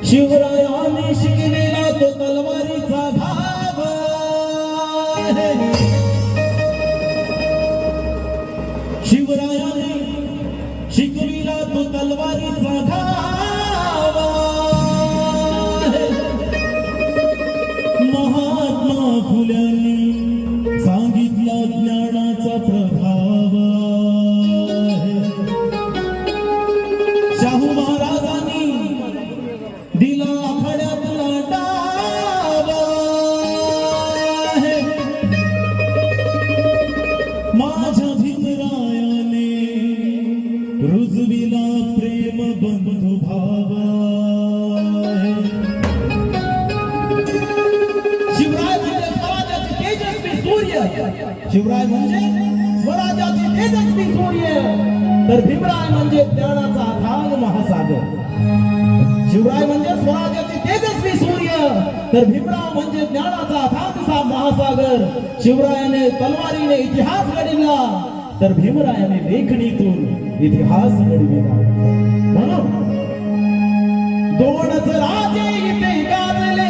शिवरायाने शिकलेला तो तलवारीचा भाव शिवरायाने शिकविला तो तलवारीचा भाव महात्मा फुल्यांनी सांगितला ज्ञानाचा प्रभाव शाहू महाराजांनी दिला आखाड्यातला डाव माझ्या भितरायाने रुजविला प्रेम बंधू भाव शिवराय म्हणजे स्वराज्याचे तेजस्वी सूर्य शिवराय म्हणजे स्वराज्याचे तेजस्वी सूर्य तर भीमराय म्हणजे ज्ञानाचा अथांग महासागर शिवराय म्हणजे स्वराज्याचे तेजस्वी सूर्य तर भीमराव म्हणजे ज्ञानाचा अथांग महासागर शिवरायाने तलवारीने इतिहास घडविला तर भीमरायाने लेखणीतून इतिहास घडविला म्हणून दोनच राजे इथे गाजले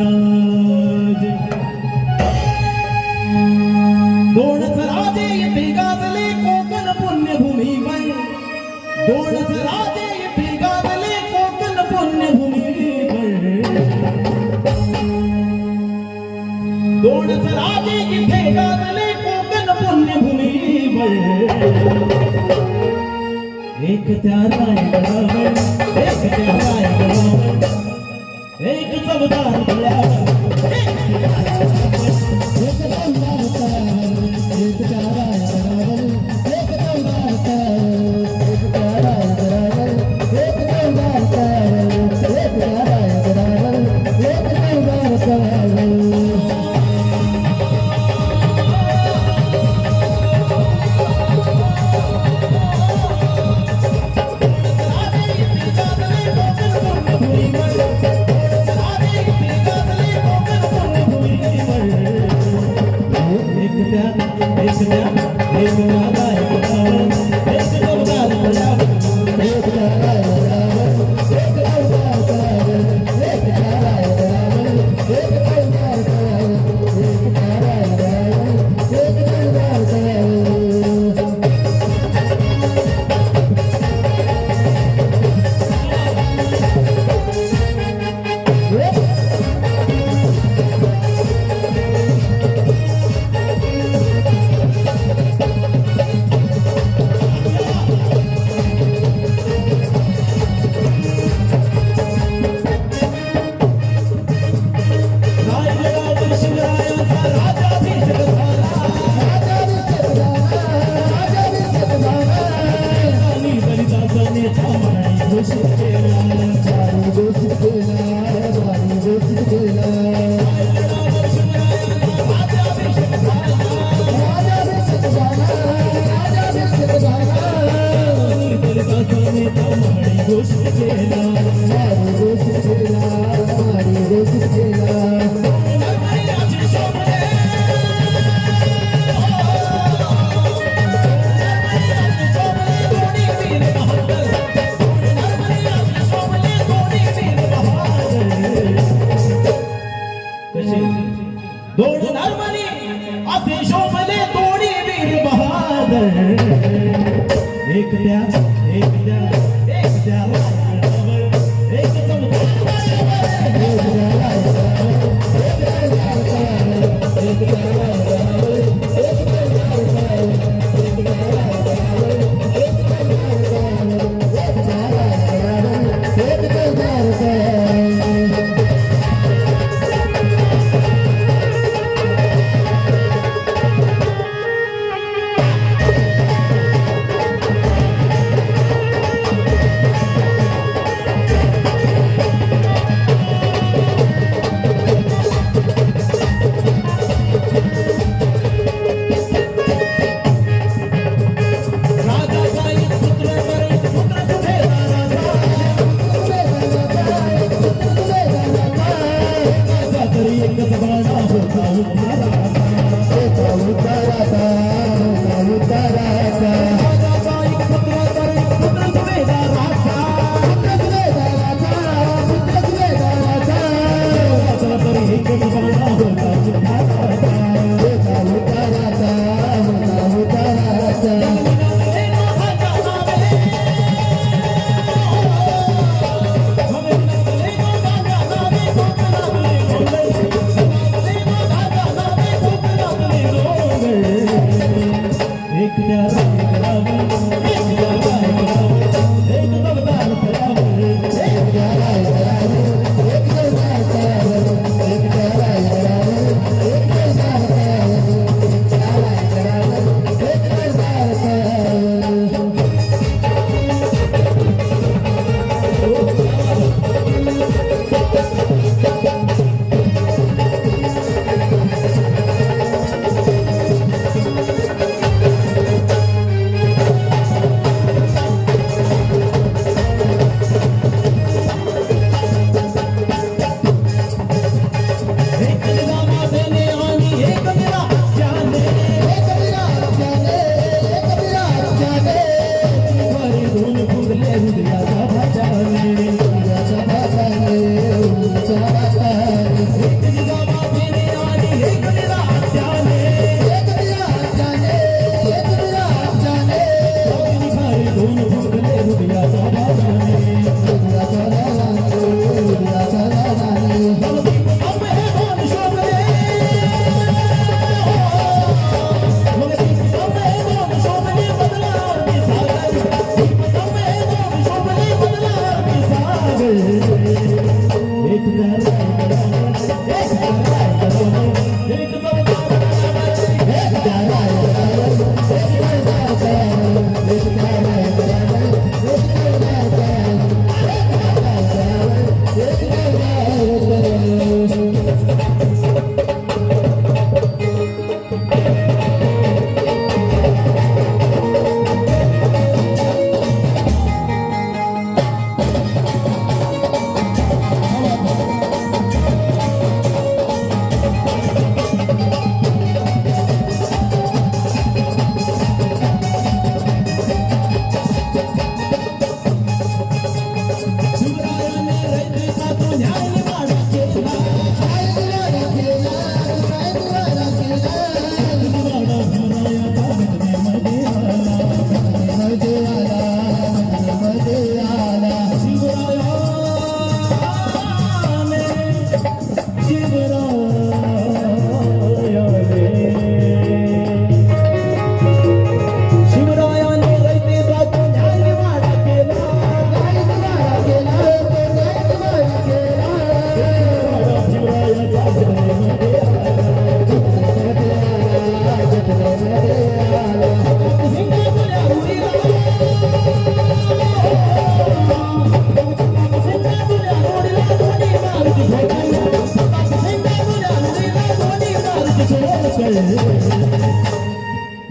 राजे दोनच राजे इथे गाजले कोकण पुण्यभूमीवर दोनच राजे इथे गाजले कोकण पुण्यभूमीवर दोनच राजे इथे गाजले कोकण पुण्यभूमीवर एक त्या रायगडावर एक त्या रायगडावर एक चमदार गळ्यावर एकट्या एकट्या एकट्या रायगडावर एक चमत्कार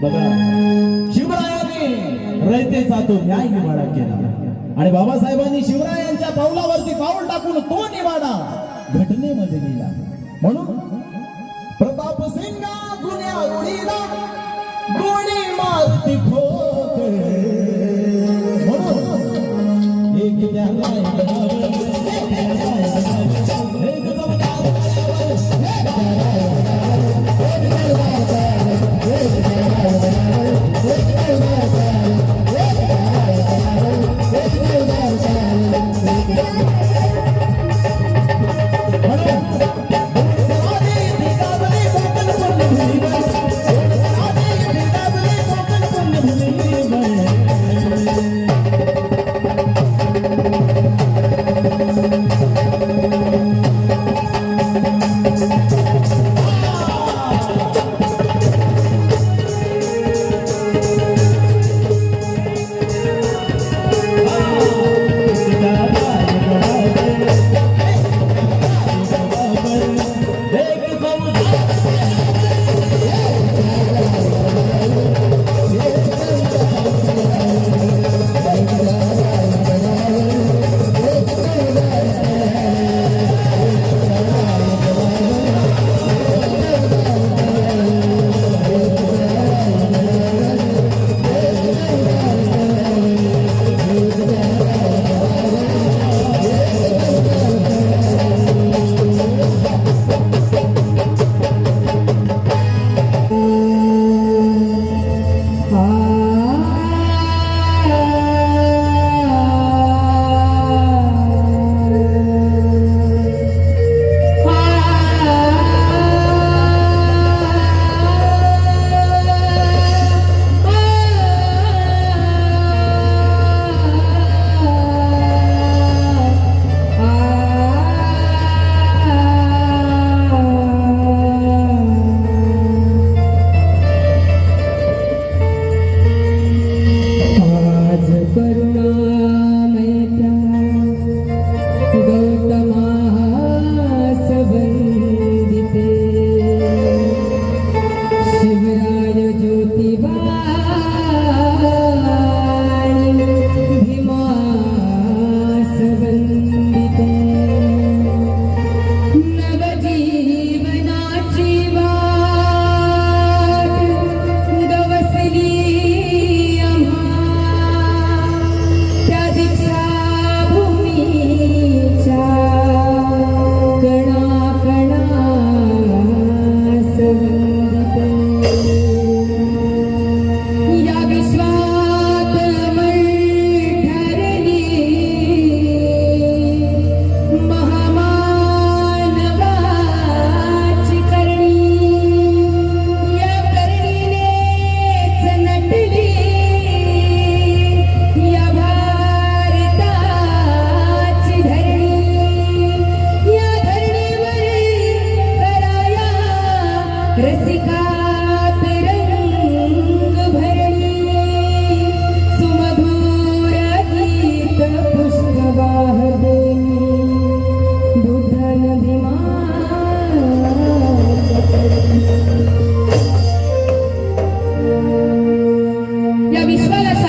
बघा, शिवरायांनी रयतेचा तो न्याय निवाडा केला आणि बाबासाहेबांनी शिवरायांच्या पावलावरती पाऊल टाकून तो निवाडा घटनेमध्ये लिहिला. म्हणून प्रताप सिंगा जुन्या रूढीला गोळी मारती ठोक, म्हणून एक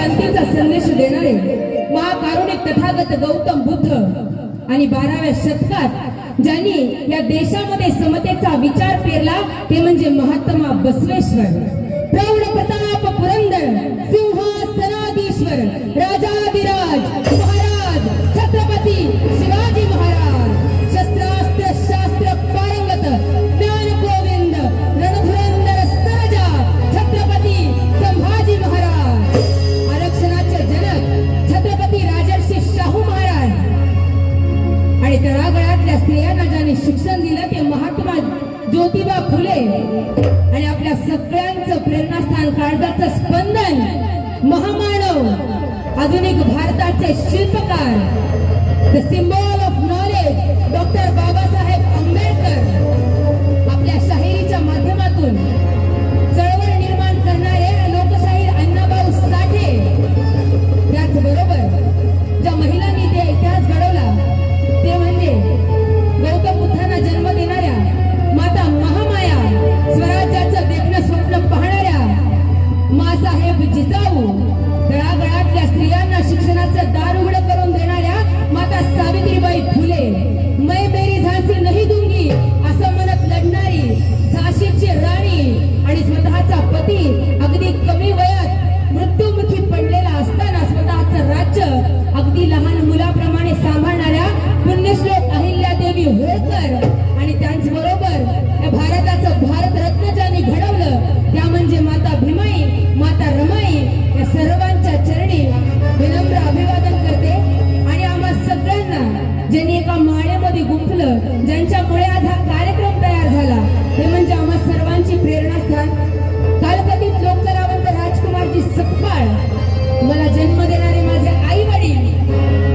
शांतीचा संदेश देणारे महाकारुणिक तथागत गौतम बुद्ध आणि 12व्या शतकात ज्यांनी या देशामध्ये समतेचा विचार पेरला ते म्हणजे महात्मा बसवेश्वर. प्रौढ प्रताप पुरंदर सिंहासनाधीश्वर राजाधिराज महाराज छत्रपती शिवाजी महाराज, शस्त्रास्त्र शास्त्र पारंगत ज्ञान गोविंद रणधुरंदर सरजा छत्रपती संभाजी महाराज, आरक्षणाचे जनक छत्रपती राजर्षी शाहू महाराज आणि तळागाळातल्या स्त्रियांना ज्यांनी शिक्षण दिलं ते महात्मा ज्योतिबा फुले आणि आपल्या सगळ्यांचं प्रेरणास्थान काळजाचं स्पंदन महामानव आधुनिक भारताचे शिल्पकार the symbol of knowledge doctor Babasaheb Ambedkar आपल्या शाहिरीच्या माध्यमातून चळवळ निर्माण करणारे लोकशाहीर अण्णाभाऊ साठे, त्याचबरोबर ज्या महिलांनी ते इतिहास घडवला ते म्हणजे गौतम बुद्धांना जन्म देणाऱ्या माता महामाया, स्वराज्याचं देखणं स्वप्न पाहणाऱ्या मासाहेब जिजाऊ, तळागाळातल्या स्त्रियांना शिक्षणाचं दार उघडं करून देणाऱ्या माता सावित्रीबाई फुले, मैं मेरी झांसी नहीं दूंगी असं म्हणत लढणारी झाशीची राणी आणि स्वतःचा पती अगदी कमी वयात मृत्युमुखी पडलेला असताना स्वतःचं राज्य अगदी लहान मुलाप्रमाणे सांभाळणाऱ्या पुण्यश्लोक अहिल्यादेवी होळकर आणि त्यांचबरोबर या भारताचं भारतरत्न ज्यांनी घडवलं त्या म्हणजे माता भीमाई, माता रमाई, या सर्वांच्या चरणी विनम्र अभिवादन करते. आणि आम्हा सगळ्यांना ज्यांनी एका माळेमध्ये गुंफलं, ज्यांच्यामुळे आज हा कार्यक्रम तयार झाला ते म्हणजे आम्हा सर्वांची प्रेरणास्थान कालकथित लोककलावंत राजकुमारजी सकपाळ, मला जन्म देणारे माझे आई वडील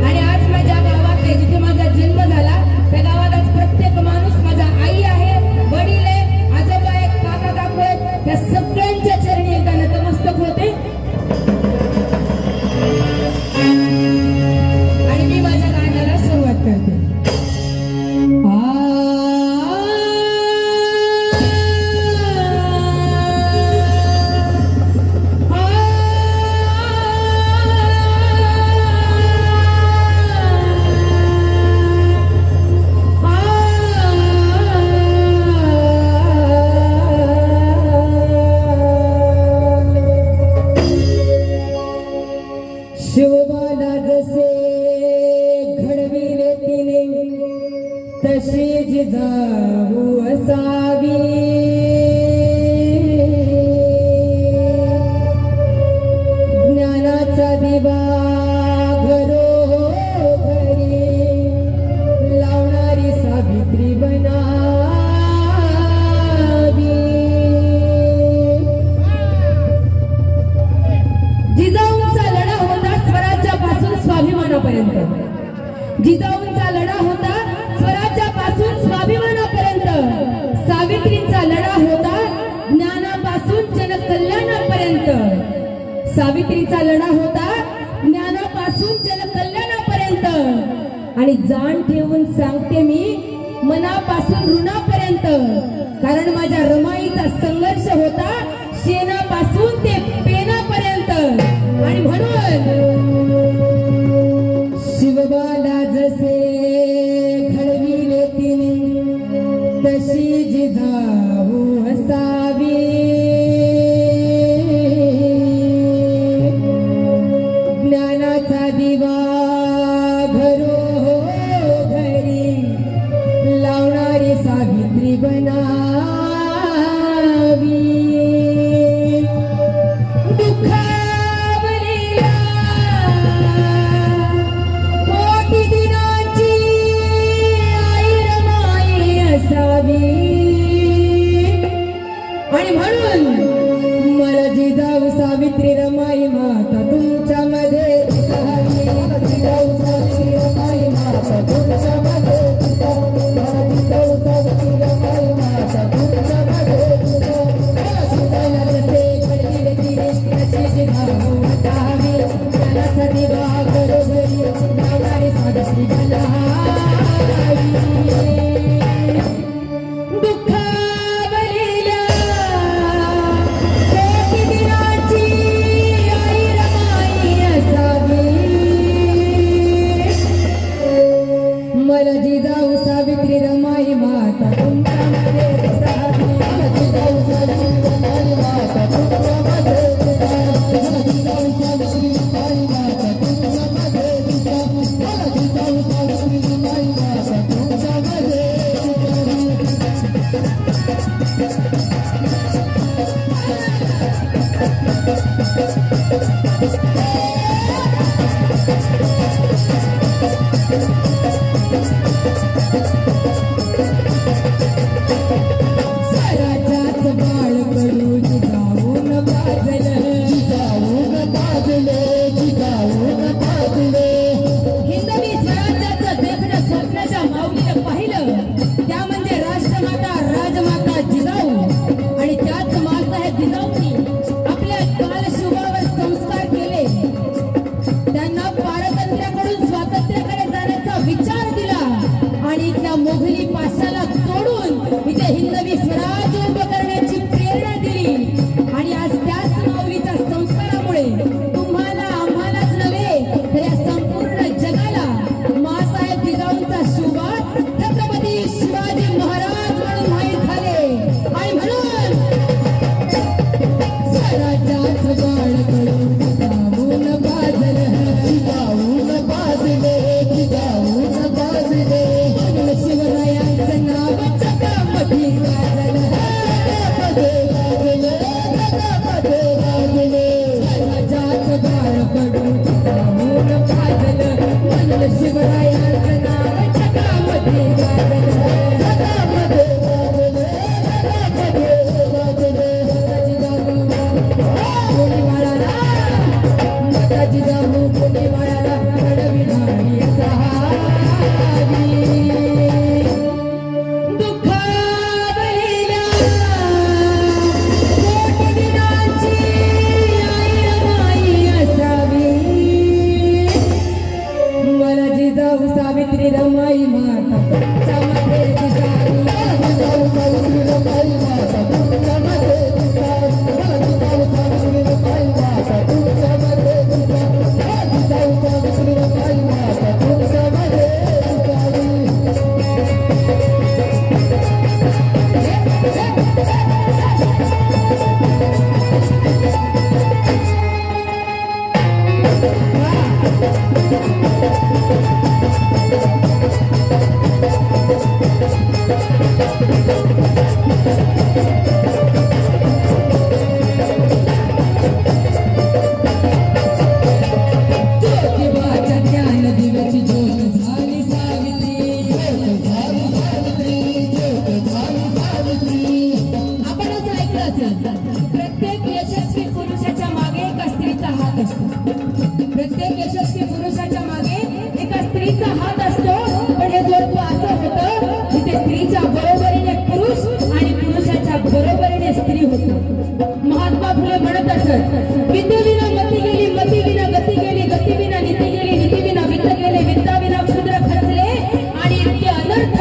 आणि आज माझ्या गावात आहे जिथे माझा जन्म झाला त्या गावात आज प्रत्येक माणूस माझा आई आहे, वडील आहे, आजोबा आहे, काका काकू आहेत, त्या सगळ्यांच्या चरणी एकदा नतमस्तक होते. आणि मी माझ्या गाण्याला सुरुवात करते. शिवबाला जसे घडविले तिने तशी जिजाऊ असावी, ज्ञानाचा दिवा घरोघरी लावणारी सावित्री बनावी. जिजाऊंचा लढा होता स्वराज्यापासून स्वाभिमानापर्यंत, जिजाऊंचा लढा होता स्वराज्यापासून स्वाभिमानापर्यंत, सावित्रींचा लढा होता ज्ञानापासून जनकल्याणापर्यंत, सावित्रीचा लढा होता ज्ञानापासून जनकल्याणापर्यंत. आणि जाण ठेवून सांगते मी मनापासून ऋणापर्यंत, कारण माझ्या रमाईचा संघर्ष होता शेणापासून ते पेनापर्यंत. आणि म्हणून शिवबाला जसे घडविले तिने तशी जिजाऊ असावी, ज्ञानाचा दिवा घरोघरी लावणारी सावित्री बनावी. ज्योतिबाच्या ज्ञान दिव्याची ज्योत झाली सावित्री. आपण असं ऐकलं असेल, प्रत्येक यशस्वी पुरुषाच्या मागे एका स्त्रीचा हात असतो. प्रत्येक यशस्वी पुरुषाच्या मागे एका स्त्रीचा हात असतो. पण हे जोडपं असं होतं जिथे स्त्रीच्या बरोबरीने पुरुष आणि पुरुषाच्या बरोबरीने स्त्री होतो. महात्मा फुले म्हणत असत, विद्येविना मती गेली, मतीविना गती गेली, गतीविना नीती गेली, नीतीविना वित्त गेले, वित्ताविना क्षुद्र खचले आणि इतके अनर्थ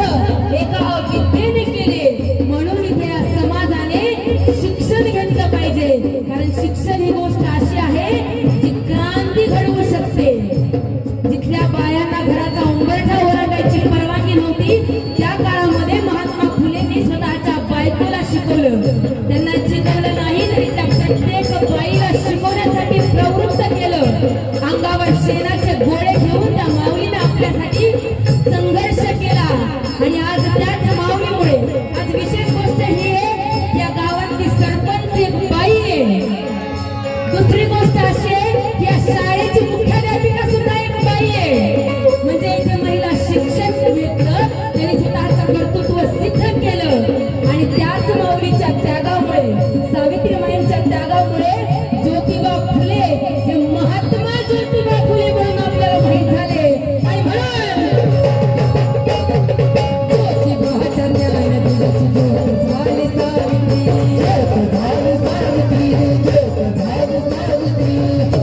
एका विद्येने केले. म्हणून इथे या समाजाने शिक्षण घेतलं पाहिजे. कारण शिक्षण ही गोष्ट अशी आहे जी क्रांती घडवू शकते. जिथल्या बायांना घराचा उंबरठा ओलांडायची परवानगी नव्हती, त्या काळामध्ये महात्मा फुलेंनी स्वतःच्या बायकोला शिकवलं. त्यांना शिकवलं नाही तरी त्या प्रत्येक बाईला शिकवण्यासाठी प्रवृत्त केलं. अंगावर शेणाचे गोळे घेऊन त्या माऊलीने आपल्यासाठी संघर्ष केला. आणि आज त्याच माऊलीमुळे आज विशेष गोष्ट ही आहे की या गावातली सरपंच एक बाई आहे. दुसरी गोष्ट अशी आहे की या शाळेची मुख्याध्यापिका सुद्धा एक बाई आहे. म्हणजे इथे महिला शिक्षण घेतलं, त्यांनी स्वतःचं कर्तृत्व सिद्ध केलं. आणि त्याच माऊलीच्या त्यागामुळे, सावित्रीबाईंच्या त्यागामुळे ज्योतिबा फुले हे महात्मा ज्योतिबा फुले म्हणून आपल्याला माहीत झाले. आणि म्हणून ज्योतिबाच्या ज्ञान दिवशी ज्योत झाली सावित्री.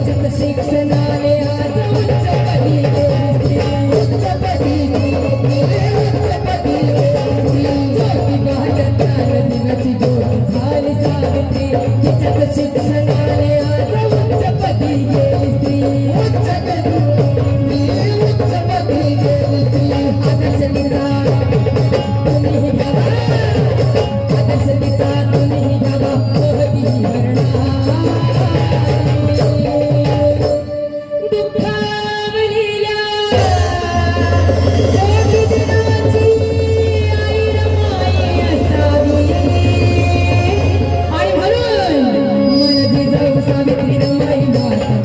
जत शिक्षणाने आज उच्चपदी गेली स्त्री. ज्योतिबाच्या ज्ञान दिवशी ज्योत झाली सावित्री. जत शिक्षणाने आज उच्चपदी गेली स्त्री. आदर्श तिचा तुम्ही घ्यावा, आदर्श तिचा तुम्ही घ्यावा, मोहती दुःखावलेल्या कोटी दिनाची आई रमाई असावी. आणि म्हणून मन जिजाऊ सावित्री रमाई माता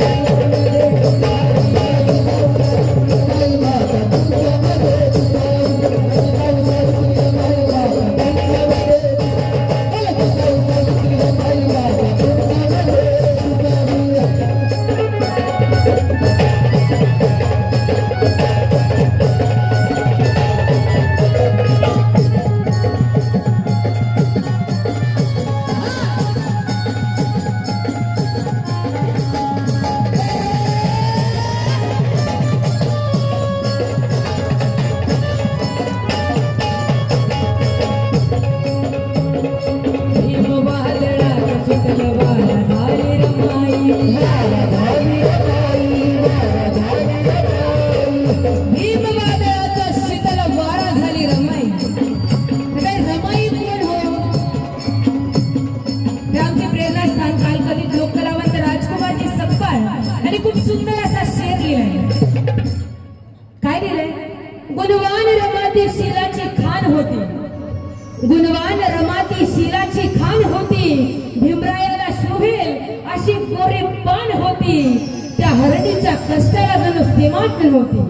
भीमवादळाचा शीतल वारा झाली रमाई. रमाई कोण हो? हे आमचे प्रेरणास्थान कालकथित लोककलावंत राजकुमारजी सपकाळ यांनी खूप सुंदर असा शेर लिहिलाय. काय लिहिलंय? गुणवान रमाती शीलाची खान होती. गुणवान रमाती शीलाची खान होती. भीमरायाला शोभेल अशी गोरी पान होती. त्या हरणीच्या कष्टाला जणू सीमाच नव्हती.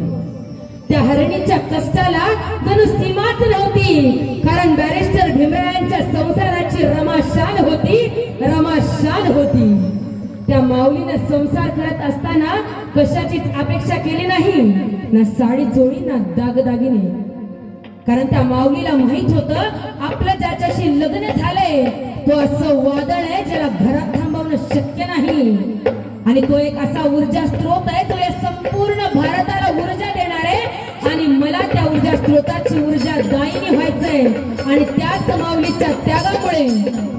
त्या हरणीच्या कष्टाला जणू सीमाच नव्हती. कारण बॅरिस्टर भीमरायांच्या संसाराची रमाशान होती, रमाशान होती. त्या माऊलीनं संसार करत असताना कशाचीच अपेक्षा केली नाही, ना साडी चोळी ना दागदागिने. कारण त्या माऊलीला माहित होतं आपलं ज्याच्याशी लग्न झालंय तो असं वादळ आहे ज्याला घरात थांबवणं शक्य नाही. आणि तो एक असा ऊर्जा स्रोत आहे जो या संपूर्ण भारताला ऊर्जा देणार आहे. आणि मला त्या ऊर्जा स्रोताची ऊर्जा दायिनी व्हायचंय. आणि त्याच माऊलीच्या त्यागामुळे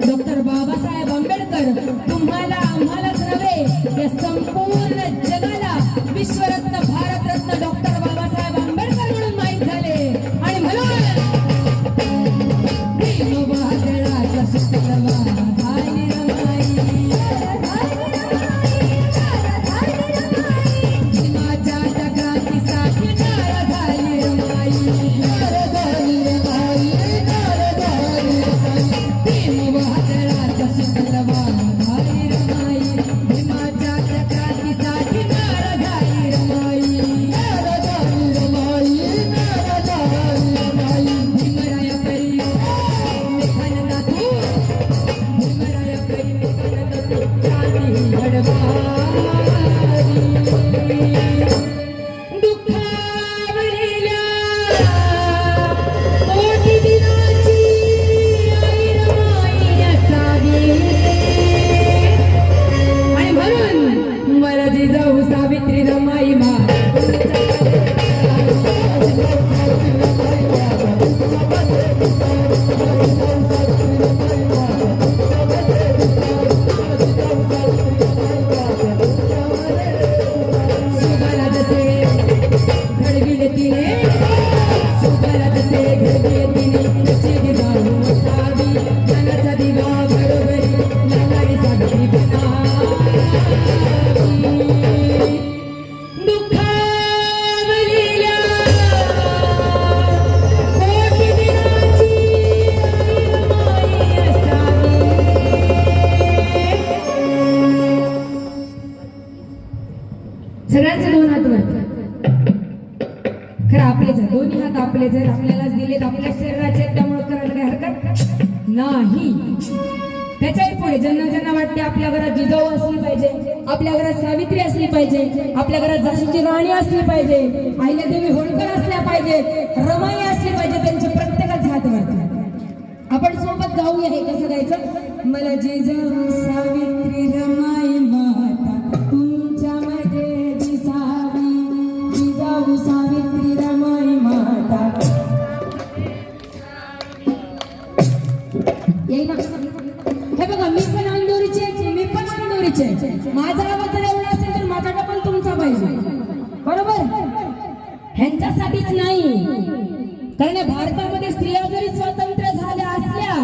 डॉक्टर बाबासाहेब आंबेडकर तुम्हाला आम्हालाच नव्हे या संपूर्ण जगाला विश्वरत्न भारतरत्न डॉक्टर बाबासाहेब आंबेडकर म्हणून माहीत झाले. आणि म्हणून भीमवादळाचा शीतल वारा झाली रमाई. रमाई माता शुभाला जसे घडविले तिने शुभाला जसे घडविले तिने तशी दिवा सावी ज्ञानाचा दिवा घडोघरी लालाडी सावित्री बनावी दुःखावलेल्या कोटी दिनाची माई असावी सगळ्यांचे दोन हात वर खरं आपलेच आहे, दोन्ही हात आपलेच आहेत, आपल्यालाच दिलेत, आपल्या शरीराचे आहेत, त्यामुळे करायला काही हरकत नाही. त्याच्याही पुढे ज्यांना ज्यांना वाटते आपल्या घरात जिजाऊ असली पाहिजे, आपल्या घरात सावित्री असली पाहिजे, आपल्या घरात झाशीची राणी असली पाहिजे, अहिल्यादेवी होळकर असल्या पाहिजे, रमाई असली पाहिजे, त्यांचे प्रत्येकाच हात वरती. आपण सोबत गाऊया. हे कसं गायचं? मला जिजाऊ सावित्री रमाई माता तुमच्यामध्ये दिसावी, जिजाऊ सावित्री रमाई माता. येई ना? हे बघा, मी पण अंदोरीचे, मी पण अंदोरीचे. माझा आवाज जर एवढा असेल तर माझा डबल तुमचा पाहिजे, बरोबर? ह्यांच्यासाठीच नाही, कारण या भारतामध्ये स्त्रिया जरी स्वतंत्र झाल्या असल्या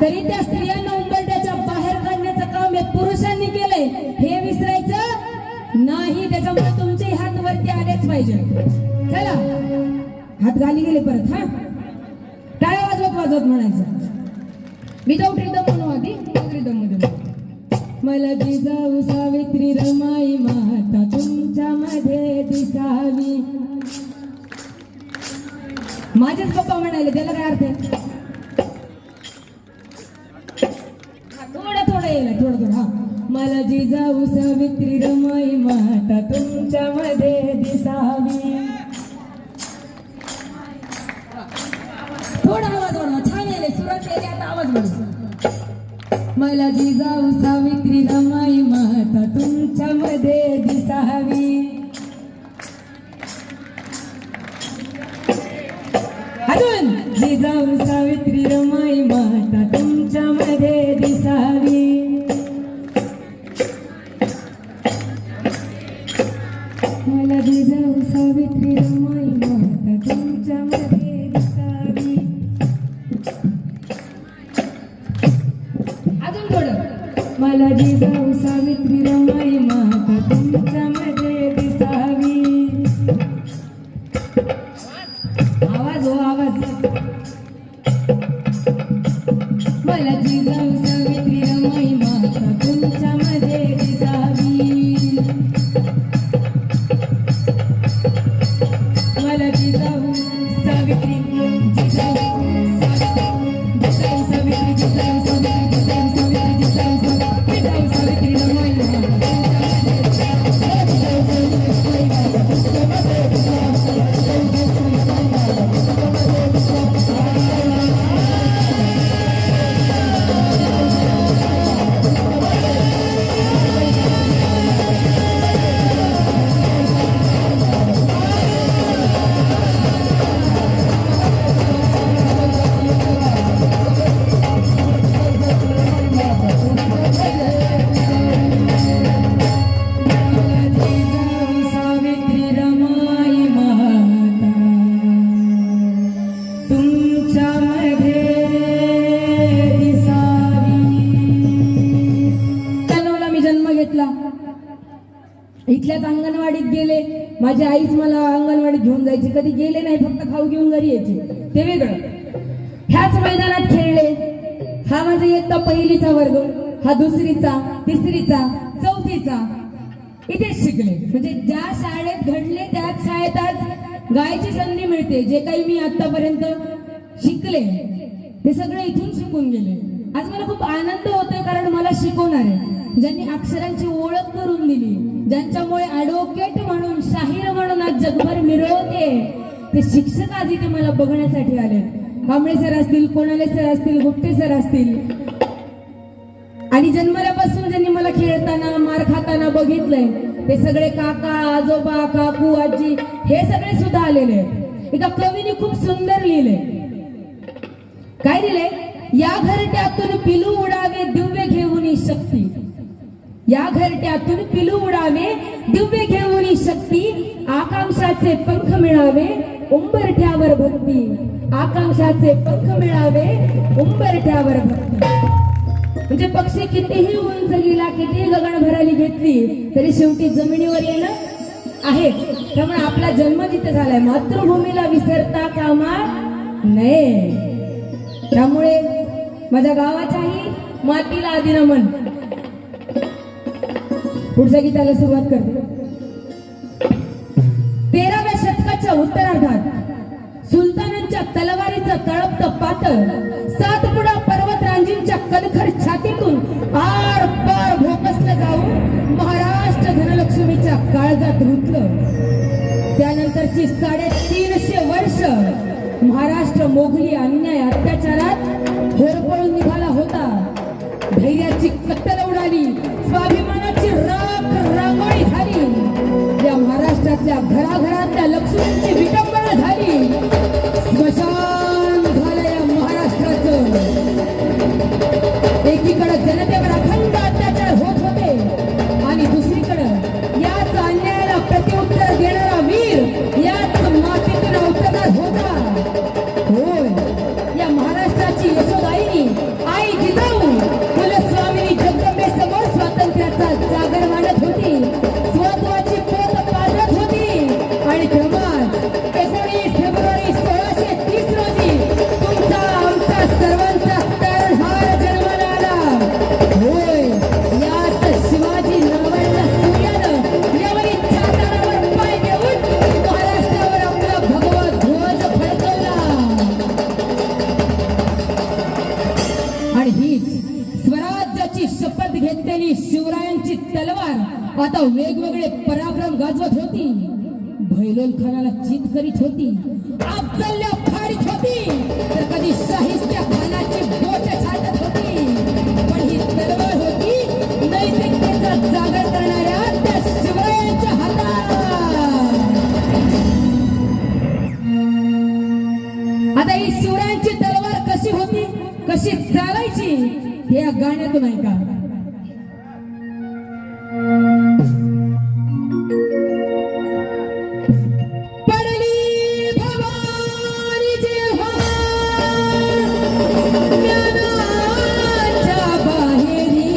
तरी त्या स्त्रियांना उंबरठ्याच्या बाहेर काढण्याचं काम या पुरुषांनी केलंय, हे विसरायचं नाही. त्याच्यामुळे तुमचे हात वरती आलेच पाहिजे. चला, हात खाली गेले परत. हा, टाळ्या वाजवत वाजवत म्हणायचं. विदाऊट रिदम म्हणू आधी, रिदम मध्ये. मला जिजाऊ सावित्री रमाई माता तुमच्यामध्ये दिसावी. माझेच पप्पा म्हणाले, त्याला काय अर्थ आहे? थोडं थोडं येईल, थोडं थोडं. हा, मला जिजाऊ सावित्री रमाई माता तुमच्यामध्ये दिसावी. थोडा आवाज वाढवा, छान येईल, सुरुवात केली, आता आवाज वाढवा. मला जिजाऊ सावित्री रमाई माता तुमच्यामध्ये दिसावी. अजून, जिजाऊ सावित्री रमाई माता तुमच्यामध्ये दिसावी. मला जिजाऊ सावित्री रमाई माता तुमच्यामध्ये दिसावी. अजून थोडं. मला जिजाऊ सावित्री रमाई माता तुमच्यामध्ये दिसावी. आवाज हो, आवाज. मला जिजाऊ सावित्री रमाई माता तुमच्यामध्ये दिसावी. मला जिजाऊ सावित्री, जिजाऊ सावित्री, जिजाऊ सावित्री, जिजाऊ सावित्री, जिजाऊ सावित्री, जिजाऊ सावित्री, जिजाऊ सावित्री रमाई माता. इथल्याच अंगणवाडीत गेले, माझी आईच मला अंगणवाडीत घेऊन जायची, कधी गेले नाही, फक्त खाऊ घेऊन घरी यायचे, ते वेगळं. ह्याच मैदानात खेळले. हा माझा इयत्ता पहिलीचा वर्ग, हा दुसरीचा, तिसरीचा, चौथीचा, इथेच शिकले. म्हणजे ज्या शाळेत घडले त्याच शाळेत आज गायची संधी मिळते. जे काही मी आतापर्यंत शिकले ते सगळं इथून शिकून गेले. आज मला खूप आनंद होतोय, कारण मला शिकवणारे, ज्यांनी अक्षरांची ओळख करून दिली, ज्यांच्यामुळे ॲडव्होकेट म्हणून, शाहीर म्हणून आज जगभर मिरवते, ते शिक्षक आज इथे मला बघण्यासाठी आले. कांबळे सर असतील, कोणाले सर असतील, गुप्ते सर असतील, आणि जन्मल्यापासून ज्यांनी मला खेळताना, मार खाताना बघितलंय, ते सगळे काका आजोबा काकू आजी हे सगळे सुद्धा आलेले आहेत. एका कवीने खूप सुंदर लिहिले. काय लिहिले? या घरट्यातून पिलू उडावे दिव्य घेऊन शक्ती. या घरट्यातून पिलू उडावे दिव्य घेऊन शक्ती. आकांक्षाचे पंख मिळावे उंबरठ्यावर भक्ती. आकांक्षाचे पंख मिळावे उंबरठ्यावर भक्ती. म्हणजे पक्षी कितीही उंच गेला, कितीही गगन भरारी घेतली तरी शेवटी जमिनीवर येणं आहे. त्यामुळे आपला जन्म जिथे झालाय मातृभूमीला विसरता कामा नये. त्यामुळे माझ्या गावाच्याही मातीला आधी नमन. पुढच्या गीताला सुरुवात करते. 13व्या शतकाच्या उत्तरार्धात सुलतानांच्या तलवारीचं तळपतं पातळ, सातपुडा पर्वतरांजींच्या कणखर छातीतून आर पार भोकसलं जाऊन महाराष्ट्र धनलक्ष्मीच्या काळजात रुतलं. त्यानंतरची 350 वर्ष महाराष्ट्र मोघली अन्याय अत्याचारात होरपळून निघाला होता. धैर्याची कत्तल उडाली, स्वाभिमानाची राख रांगोळी झाली. या महाराष्ट्रातल्या घराघरातल्या लक्ष्मींची विटंबना झाली. स्मशान झालं या महाराष्ट्राचं. एकीकडे जनतेवर अखंड अत्याचार होत होते आणि दुसरीकडे याच अन्यायाला प्रत्युत्तर देणारा वीर याच मातीतून अवतरणार होता. होय, या महाराष्ट्राची यशोदायिनी आई जिजाऊ कुलस्वामिनी जगदंबे समोर स्वातंत्र्याचा जागर मांडत होती. स्वत्वाची पोत पाजत होती. आणि तेव्हाच 19 फेब्रुवारी 1630 रोजी तुमचा आमचा सर्वांचा तारणहार जन्माला आला. होय, यात शिवाजी नावाच्या सूर्यानं यावरी चातरावर पाय देऊन महाराष्ट्रावर आपला भगवा ध्वज फडकवला. आणि हीच स्वराज्याची शपथ घेतलेली शिवरायांची तलवार आता वेगवेगळे पराक्रम गाजवत होती. भैलोल खानाला चित करीत होती, अफजलला फाडीत होती, तर कधी शाहिस्त्या खानाची बोट छाटत होती. पण ही तलवार होती नैतिकतेचा जागर करणाऱ्या त्या शिवरायांच्या हातात. आता ही शिवरायांची तलवार कशी होती, कशी चालायची हे या गाण्यातून ऐका. पडली भवानी जेव्हा ज्ञानाच्या बाहेरी,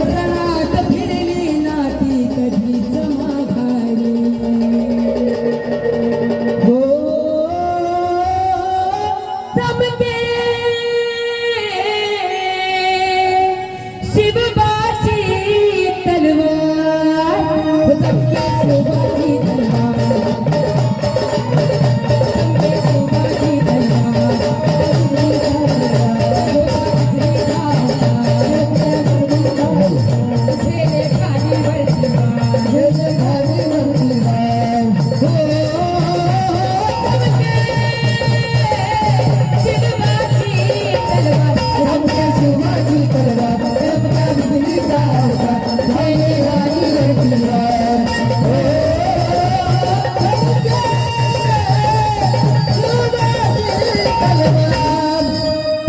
रणात फिरली नाती कधीच माघारी. हो चमके शिवबाची तलवार, चमके शिवबाची तलवार, चमके शिवबाची तलवार. झेले खालीवरती वार, झेले खालीवरती वार. हो चमके शिवबाची तलवार, चमके शिवबाची तलवार.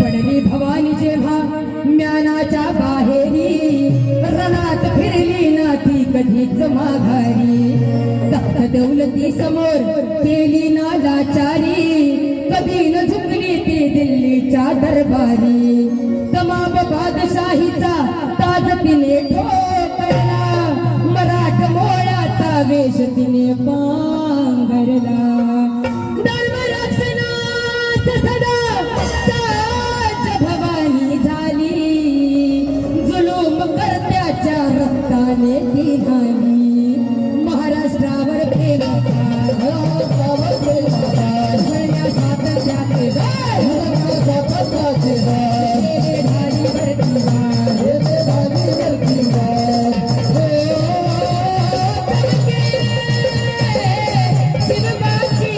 पडली भवानी जेव्हा म्यानाच्या बाहेरी, रणात फिरली नाती कधीच माघारी. तख्त दौलती समोर केली ना लाचारी, कधी न झुकली ती दिल्लीच्या दरबारी. तमाम बादशाहीचा ताज तिने ठोकरला, मराठ मोळ्याचा वेश तिने पांघरला. धर्मरक्षणात सदा ताज भवानी झाली, जुलूम करत्याच्या रक्ताने ती झाली. महाराष्ट्रावर केला स्वातंत्र्याचे शिवबाची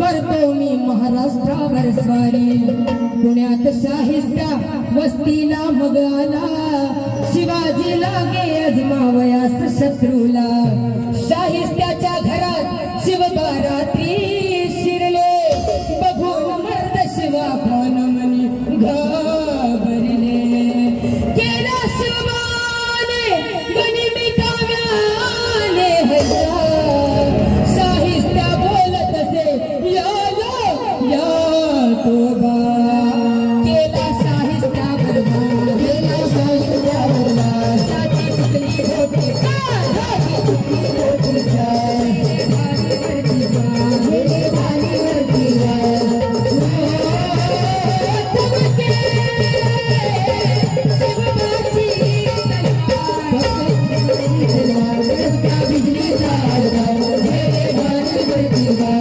करतो मी महाराष्ट्रावर स्वारी. पुण्यात शाहिस्ता वस्तीला मग आला, शिवाजी लागे अजमावयास शत्रूला. शाहिस्त्याच्या घरात शिवबारात्री शिरले, बघून मर्द शिवा खान मनी घाबरले. केला शिवबाने गनिमी काव्याने हल्ला, शाहिस्त्या बोलत असे या तोबा. केला शाहिस्त्या बरबा, केला शाहिस्त्या बरबा, साची तुकली होती का, साची तुकली होती का, मेरे भालीवरती वा, मेरे भालीवरती वा. चमके शिवबाची तलवार, त्या बिजलीचा आवाज, मेरे भालीवरती वा.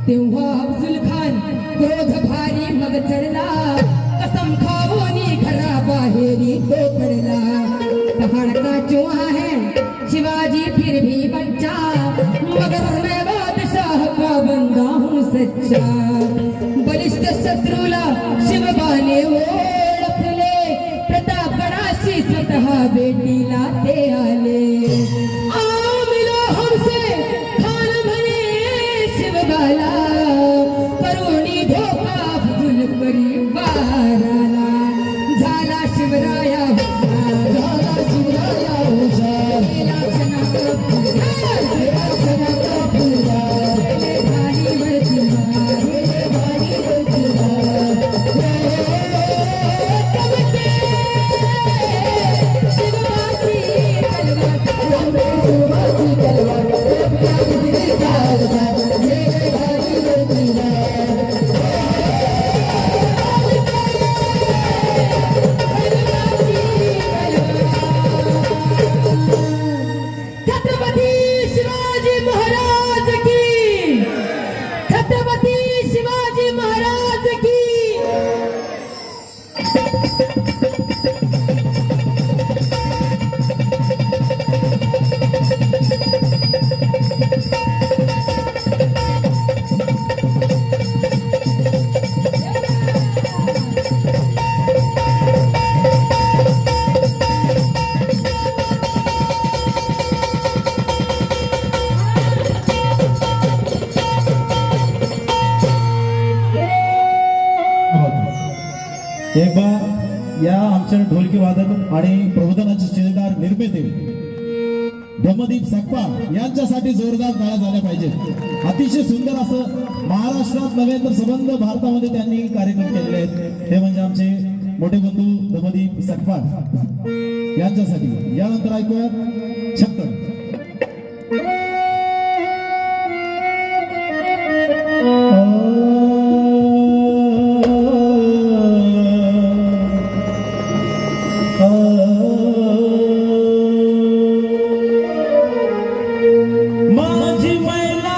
तेव्हा अफजुल खान क्रोध भारी मग चढला, कसम खावोनी घरा बाहेरी तो पडला. पहाड़ चुहा है शिवाजी फिर भी बच्चा, मगर मैं बादशाह का बंदा हूँ सच्चा. बलिष्ठ शत्रूला शिवबाने ओळखले, प्रतापगडाशी स्वतः भेटीला ते आले. मिलो हमसे खान म्हणे शिवबाला, करुणी धोका अफजुल परिवाराला. झाला शिवराया हुशार, झाला शिवराया हुशार, केला क्षणाचा पुकार, केला क्षणाचा पुकार, मेरे भालीवरती वार, मेरे भालीवरती वार. चमके शिवबाची तलवार, त्या बिजलीचा आवाज, मेरे भालीवरती वार. छत्रपती शिवाजी महाराज की, छत्रपती शिवाजी महाराज की. एक बार या आमच्या ढोलकी वादक आणि प्रबोधनाचे शिलेदार निर्मिती ब्रह्मदीप सकपाळ यांच्यासाठी जोरदार टाळ्या झाल्या पाहिजेत. अतिशय सुंदर असं महाराष्ट्रात नव्हे तर संबंध भारतामध्ये त्यांनी कार्यक्रम केलेले आहेत. ते म्हणजे आमचे मोठे बंधू ब्रह्मदीप सकपाळ यांच्यासाठी. यानंतर ऐकूया छक्कड. माझी मैना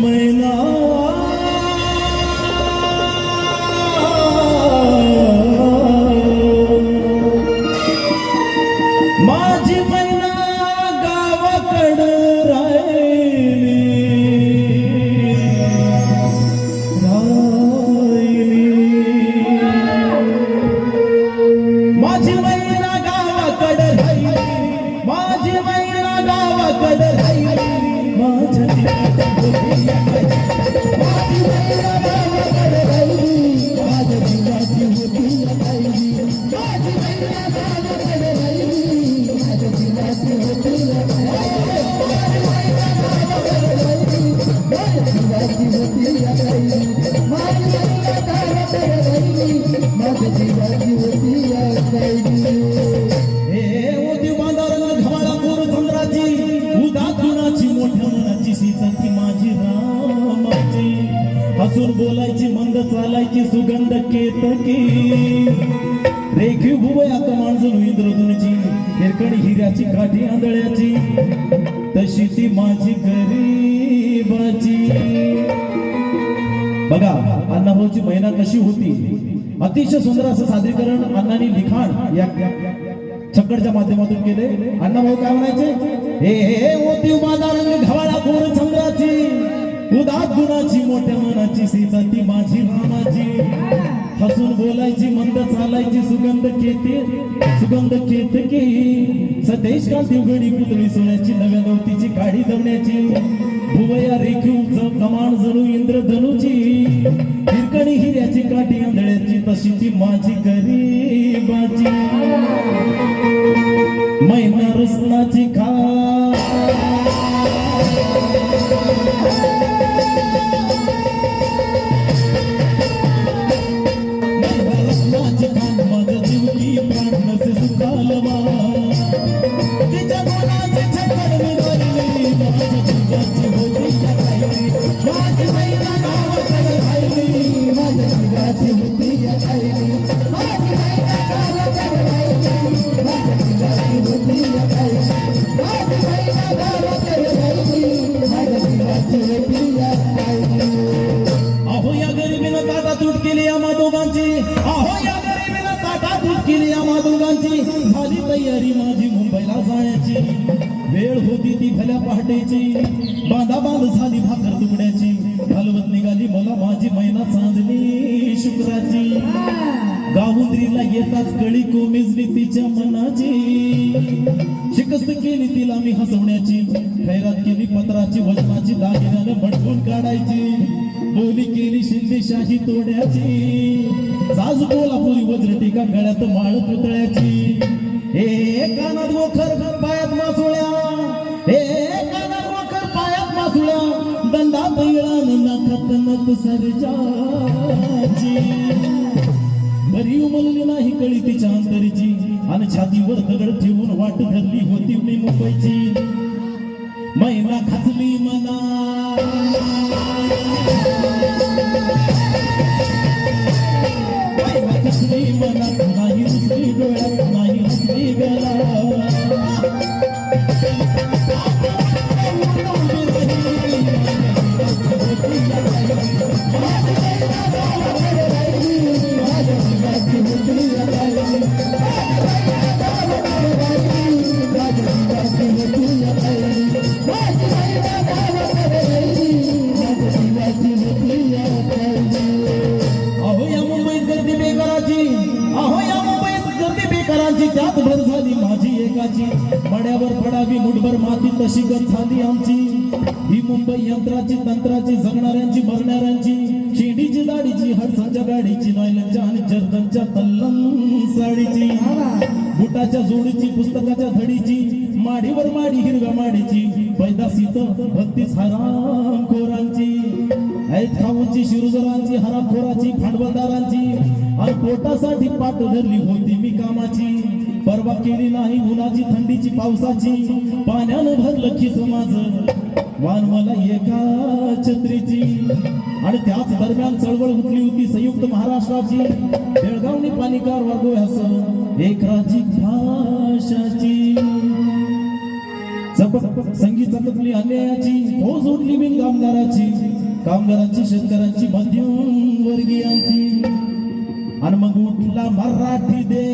मैना माझी मैना गावाकड राहिली माझी मैना गावाकड राहिली, माझी मैना गावाकड राहिली. माझ्या माझी मैना गावाकड राहिली, माझ्या जीवाची होती राहिली. माझी मैना गावाकड राहिली, माझ्या जीवाची होती राहिली. माझ्या जीवाची होती राहिली, माझी मैना गावाकड राहिली, माझ्या जीवाची होती राहिली. हे ओती बांधारंग घवाळापूर चंद्राची, उदातुनाची मोठ्या मनाची सीताची माझी रामाची. हसून बोलायची मंद चालायची सुगंध केतकी. रेखीव भुवया कमांजून इंद्रधनुची, हिरकणी हिऱ्याची काठी आंधळ्याची, तशी ती माझी गरीबाची. बघा अण्णाभाऊची महिना कशी होती, अतिशय सुंदर असं सादरीकरण अण्णांनी लिखाण या छक्कडच्या माध्यमातून केले. अण्णाभाऊ काय म्हणायचे, हे मोती बाजारांनी घवाळा गोर चंद्राची, उदात गुणाची मोठ्या मनाची, सीता ती माझी रामाची, हसून बोलायची मंद चालायची, सुगंध केतकी, सतेज कांती उघडी पुतळी सोन्याची, नव्या नवतीची काढी दवण्याची, भुवया रेखीव कमान जणू इंद्रधनुची, हिरकणी हिऱ्याची काठी आंधळ्याची, तशी ती माझी गरीबाची, मैना रसनाची खा माझ्या जीवनी प्राण नसे सुखालवा, तिच्या गुणाची छकड मी धरली, माझ्या जीवाची होती या कायरी, माझी मैना गावाकडे राहिली, माझ्या जीवाची होती या कायरी, माझी मैना गावाकडे राहिली, माझ्या जीवाची होती या कायरी, माझी मैना गावाकडे राहिली, माझ्या जीवाची होती या कायरी. अहो या गरिबीनं ताटा तूट केली आम्हा दोघांची, अहो या गरिबीनं ताटा तूट केली आम्हा दोघांची, झाली तयारी माझी मुंबईला जाण्याची, वेळ होती ती भल्या पहाटेची, बांधा झाली भाकर तुकड्याची, हलवत निघाली मला माझी मैना चांदणी शुक्राची, गावुंद्रीला येताच कळी कोमेजली तिच्या मनाची, शिकस्त केली तिला मी हसवण्याची, खैरात केली पत्राची, वचनाची, दागिन्यानं मटकून काढायची, बोली केली शिंदेशाही तोड्याची, साज कोल्हापुरी वज्रटिका गळ्यात माळ पुतळ्याची, कानात गोखर पायात मासोळ्या, कानात गोखर पायात मासोळ्या, दंडात इळान नाकात नथ सर्जाची, बरी उमलली नाही कळी तिच्या अंतरीची, आणि छातीवर दगड ठेवून वाट धरली होती मी मुंबईची, मैना खाचली मना, मैना खाचली मनात नाही रुसली डोळ्यात नाही हसली गळा, त्यात भर झाली माझी एकाची, मड्यावर पडावी मुठभर माती तशी गत झाली आमची, ही मुंबई यंत्राची तंत्राची, जगणाऱ्यांची मरणाऱ्यांची, शेंडीची दाढीची, हडसाच्या गाडीची, नॉयलनच्या आणि जर्दनच्या तल्लन साडीची, बुटाच्या जोडीची, पुस्तकाच्या धडीची, माडीवर माडी हिरव्या माडीची, पैदासीत भक्तीच हराम खोरांची, ऐत खाऊंची, शिरुजरांची, हरामखोराची, भांडवलदारांची, आणि पोटासाठी पाठ धरली होती मी कामाची, परवा केली नाही उन्हाची थंडीची पावसाची, पाण्यानं भरलं खिस माझं वान मला एका छत्रीची, आणि त्याच दरम्यान चळवळ उठली होती संयुक्त महाराष्ट्राची, बेळगावनी पाणीकार वर्ग एक राजी भाषाची, संगीत चकतली अन्यायाची, फौज उठली बिन कामगारांची, शेतकऱ्यांची, मध्यम वर्गीयांची, आणि मग उठला मराठी दे,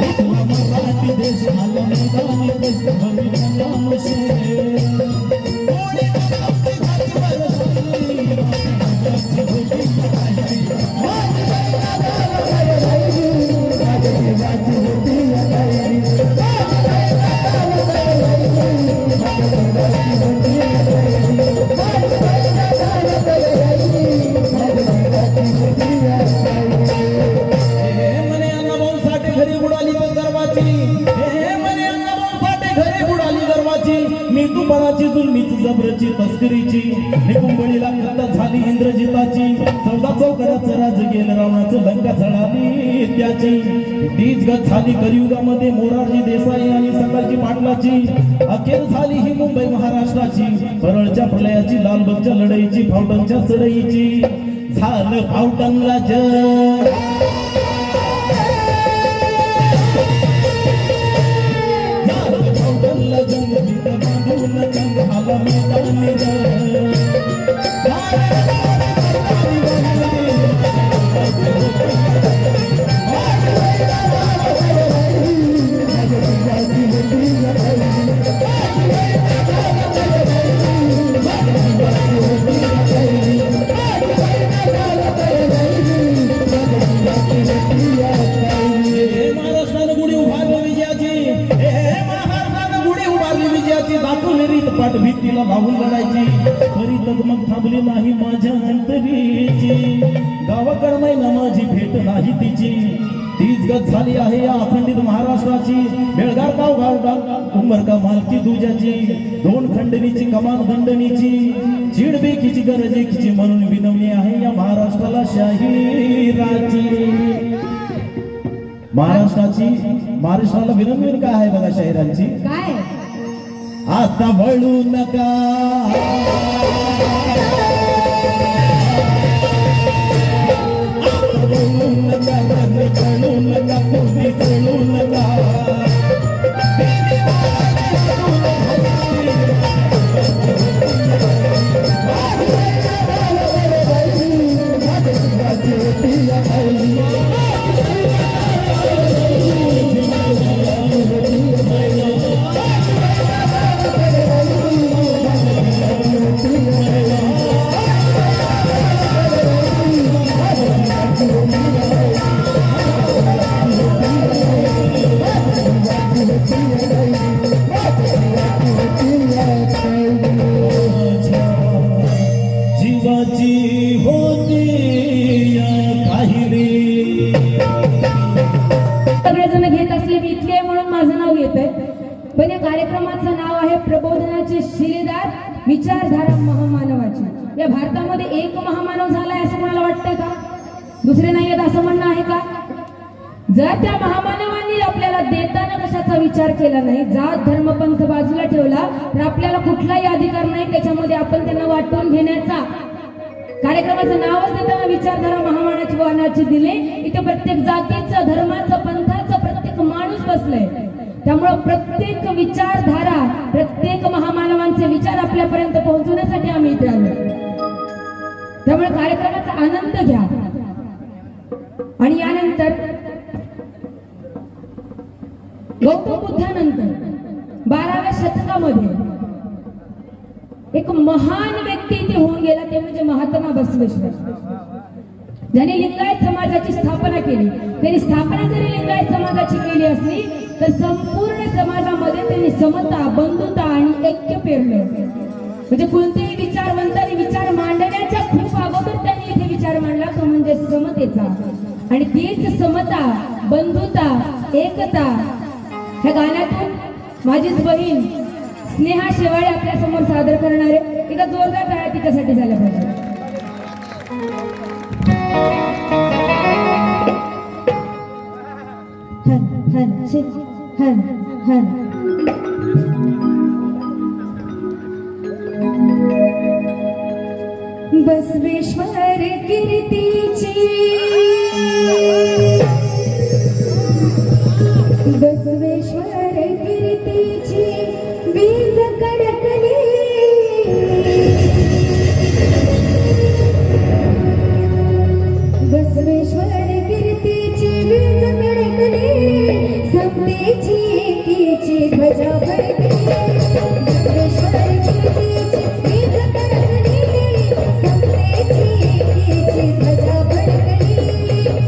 उठला मराठी देश, आला मैदानी देश, भरला मुशे, जुलमीची जबरची तस्करीची, निकुंबळीला कथा झाली इंद्रजिताची, 14 चौकड्याचं राज गेलं रावणाचं, लंका झळाली त्याची, तीच गत झाली कलियुगामध्ये मोरारजी देसाई आणि सकाळची पाटलाची, अखेर झाली ही मुंबई महाराष्ट्राची, परळच्या प्रलयाची, लालबागच्या लढाईची, फावटनच्या चढाईची, झालं फावटनला जग, झालं फावटनला जंग, बांधून झाला मैदानी महाराष्ट्रानं गुढी उभारली विजयाची, महाराष्ट्रानं गुढी उभारली विजयाची, दाखवली रीत पाठ भीतीला लावून लढायची, तरी तगमग थांबली नाही माझ्या अंतरीची, गावाकड मैना माझी भेट नाही तिची, तीच गत झाली आहे या अखंडित महाराष्ट्राची, बेळगाव गाव उंबरका मालकी दुजाची, दोन खंडणीची कमान दंडणीची, चिडबेकीची गरजेची म्हणून विनवणी आहे या महाराष्ट्राला शाहिराची. महाराष्ट्राला विनंती काय आहे बघा शाहिरांची, काय आता वळू नका वळू नका वळू नका कोणी वळू नका जीवाची होती काही रे. सगळेजण घेत असले मी इथले आहे म्हणून माझं नाव घेतोय, पण या कार्यक्रमाचं नाव आहे प्रबोधनाचे शिलेदार विचारधारा महामानवाची. या भारतामध्ये एक महामानव झालाय असं मला वाटतंय का? दुसरे नाही आहेत असं म्हणणं आहे का? जर त्या महामानवांनी आपल्याला देताना कशाचा विचार केला नाही, जात धर्म पंथ बाजूला ठेवला, तर आपल्याला कुठलाही अधिकार नाही त्याच्यामध्ये आपण त्यांना वाटून घेण्याचा. कार्यक्रमाचं नावच देताना विचारधारा महामानवाची दिले. इथे प्रत्येक जातीचं धर्माचं पंथाचं प्रत्येक माणूस बसलंय, त्यामुळं प्रत्येक विचारधारा प्रत्येक महामानवांचे विचार आपल्यापर्यंत पोहोचवण्यासाठी आम्ही इथे आलो. त्यामुळे कार्यक्रमाचा आनंद घ्या. आणि यानंतर गौतम बुद्धानंतर 12व्या शतकामध्ये एक महान व्यक्ती इथे होऊन गेला, ते म्हणजे महात्मा बसवेश्वर, ज्याने लिंगायत समाजाची स्थापना केली. त्यांनी स्थापना जरी लिंगायत समाजाची केली असली तर संपूर्ण समाजामध्ये त्यांनी समता, बंधुता आणि ऐक्य पेरलं. म्हणजे कोणतेही विचारवंतांनी विचार मांडण्याच्या खूप अगोदर त्यांनी इथे विचार मांडला, तो म्हणजे समतेचा. आणि तीच समता, बंधुता, एकता ह्या गाण्यातून माझीच बहीण स्नेहा शेवाळे आपल्या समोर सादर करणार आहे. एकदा जोरदार टाळ्या तिच्यासाठी झाल्या पाहिजे. हन हन शिव हन हन. बसवेश्वर कीर्तीची, बसवेश्वर कीर्तीची वीज कडकली, बसवेश्वर कीर्तीची वीज कडकली, समतेची एकीची ध्वजा फडकली. बसवेश्वर कीर्तीची वीज कडकली, समतेची एकीची ध्वजा फडकली,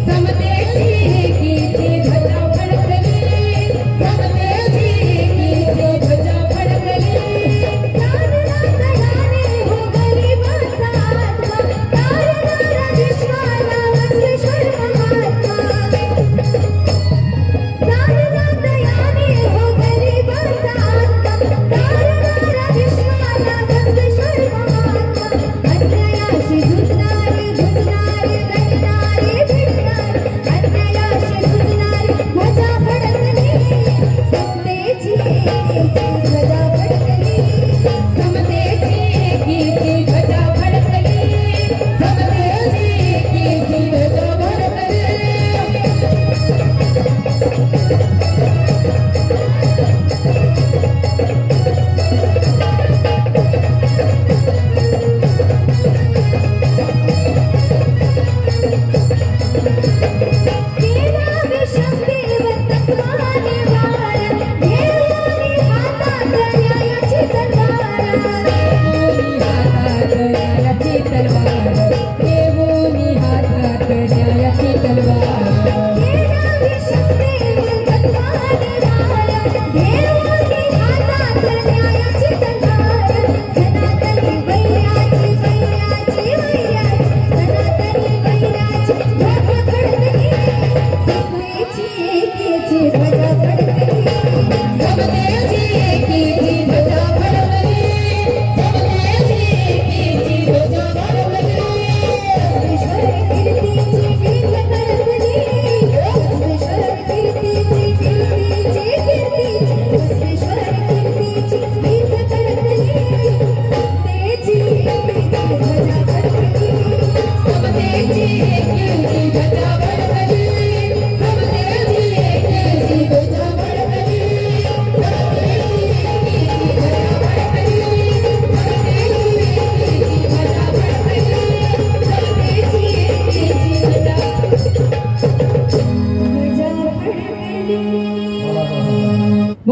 समतेची एकीची ध्वजा फडकली, समतेची एकीची ध्वजा फडकली. तारणादयाने हो गरिबाचा आत्मा, तारणारा विश्वाला बसवेश्वर महात्मा. तारणादयाने हो गरिबाचा आत्मा,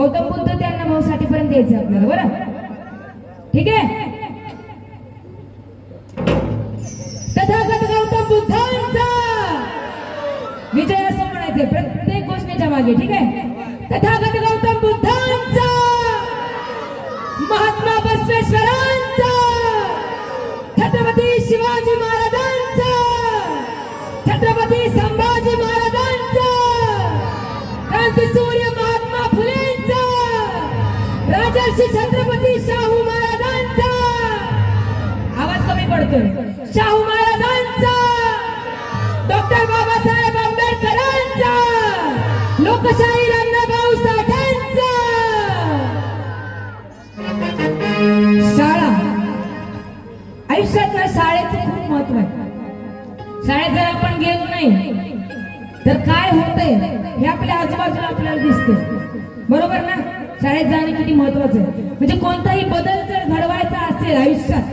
गौतम बुद्ध ते अण्णाभाऊ साठेपर्यंत यायचे आपल्याला, बरं ठीक आहे. तथागत गौतम बुद्धांचा विजय असं म्हणायचे प्रत्येक घोषणेच्या मागे, ठीक आहे. तथागत गौतम बुद्धांचा, महात्मा बसवेश्वरांचा, छत्रपती शिवाजी महाराजांचा, छत्रपती संभाजी महाराजांचा, क्रांतीसूर्य महात्मा फुलेंचा, राजर्षी छत्रपती शाहू महाराजांचा, आवाज कमी पडतोय, शाहू महाराजांचा, डॉक्टर बाबासाहेब आंबेडकरांचा, लोकशाहीर अण्णाभाऊ साठेंचा. शाळा, आयुष्यात ना शाळेचं खूप महत्व आहे. शाळेत जर आपण गेलो नाही तर काय होतंय हे आपल्या आजूबाजूला आपल्याला दिसते, बरोबर ना. शाळेत जाणं किती महत्वाचं आहे. म्हणजे कोणताही बदल जर घडवायचा असेल आयुष्यात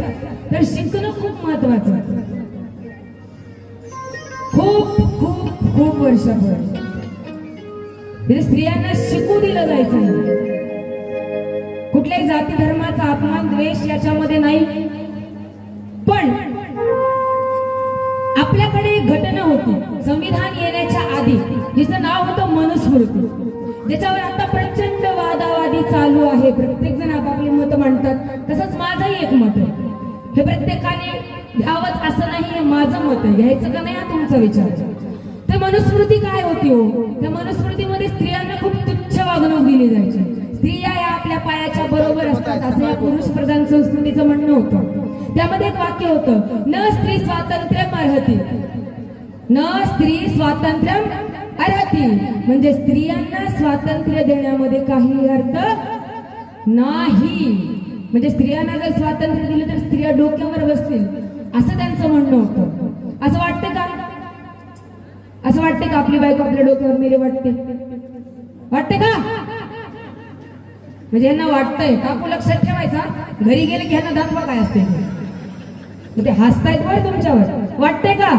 तर शिकणं खूप महत्वाचं आहे. खूप खूप खूप वर्षापूर्वी स्त्रियांना शिकू दिलं जायचं नाही. कुठल्याही जाती धर्माचा अपमान द्वेष याच्यामध्ये नाही, पण आपल्याकडे एक घटना होती संविधान येण्याच्या आधी, जिचं नाव होतं मनुस्मृती, ज्याच्यावर आता प्रचंड वादावादी चालू आहे. प्रत्येक जण आपापली मत मांडतात, तसंच माझंही एक मत आहे. हे प्रत्येकाने घ्यावंच असं नाही, हे माझं मत आहे, घ्यायचं का नाही हा तुमचा विचार. तर मनुस्मृती काय होती हो? त्या मनुस्मृतीमध्ये स्त्रियांना खूप तुच्छ वागणूक दिली जायची. स्त्रिया या आपल्या पायाच्या बरोबर असतात असं या पुरुष प्रधान संस्कृतीचं म्हणणं होतं. त्यामध्ये एक वाक्य होतं, न स्त्री स्वातंत्र्यम अर्हति, न स्त्री स्वातंत्र्यम अर्हति, म्हणजे स्त्रियांना स्वातंत्र्य देण्यामध्ये काही अर्थ नाही. म्हणजे स्त्रियांना जर स्वातंत्र्य दिलं तर स्त्रिया डोक्यावर बसतील असं त्यांचं म्हणणं होतं. असं वाटतं का? असं वाटते का आपली बायको आपल्या डोक्यावर मेरे वाटते? वाटते का? म्हणजे यांना वाटतंय. काकू लक्षात ठेवायचा, घरी गेले की ह्यांना दाखवा काय असते. ते हसतायत बरं तुमच्यावर. वाटते का?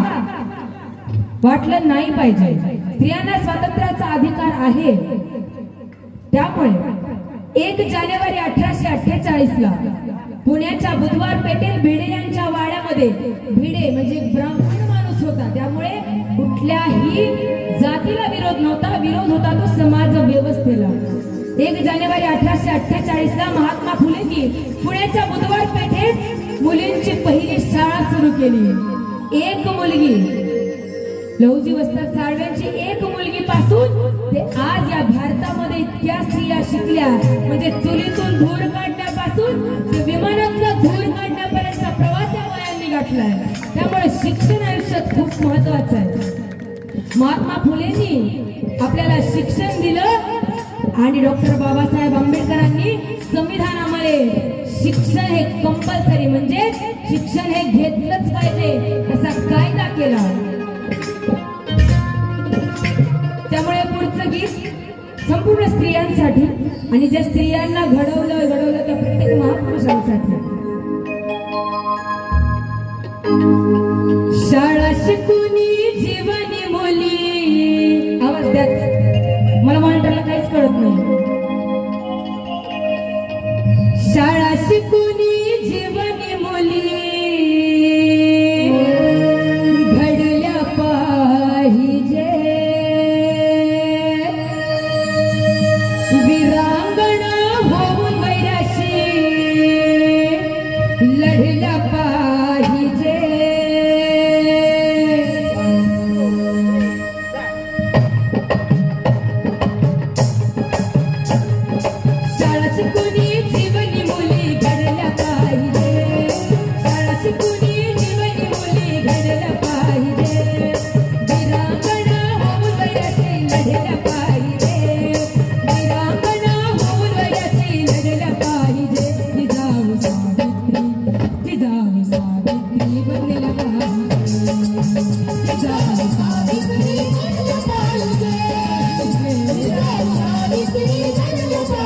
वाटलं नाही पाहिजे. स्त्रियांना स्वातंत्र्याचा अधिकार आहे. त्यामुळे 1 जानेवारी 1848ला पुण्याच्या बुधवार पेठेत भिडे यांच्या वाड्यामध्ये, भिडे म्हणजे ब्राह्मण माणूस होता, त्यामुळे कुठल्याही जातीला विरोध नव्हता, विरोध होता तो समाज व्यवस्थेला. 1 जानेवारी 1848ला महात्मा फुलेंनी पुण्याच्या बुधवार पेठेत मुलींची पहिली शाळा सुरू केली. एक मुलगी, लहुजी वस्ताद साळव्यांची एक मुलगी पासून ते आज या भारतामध्ये इतक्या स्त्रिया शिकल्या. म्हणजे चुलीतून धूर काढण्यापासून ते विमानातलं धूर काढण्यापर्यंतचा प्रवास या वयांनी गाठलाय. त्यामुळे शिक्षण आयुष्यात खूप महत्वाचं आहे. महात्मा फुलेंनी आपल्याला शिक्षण दिलं आणि डॉक्टर बाबासाहेब आंबेडकरांनी संविधानामध्ये शिक्षण हे कंपल्सरी, म्हणजे शिक्षण हे घेतलंच पाहिजे असा कायदा केला. त्यामुळे पुढचं गीत संपूर्ण स्त्रियांसाठी आणि ज्या स्त्रियांना घडवलं त्या प्रत्येक महापुरुषांसाठी. शाळा शिकूनी जीवनी मुली, आवाज द्या, मला मॉनिटरला काहीच कळत नाही. शाळा शिकूनी जीवनी मुली घडल्या पाहिजे, वीरांगणा होऊन वैराशी लढल्या पाहिजे. शाळा शिकूनी जीवनी मुली घडल्या पाहिजे, शाळा शिकूनी जीवनी मुली घडल्या पाहिजे, वीरांगणा होऊन वैराशी लढल्या पाहिजे, वीरांगणा होऊन वैराशी लढल्या पाहिजे. जिजाऊ सावित्री, जिजाऊ सावित्री बनल्या पाहिजे, जिजाऊ सावित्री बनल्या पाहिजे, जिजाऊ सावित्री बनल्या पाहिजे.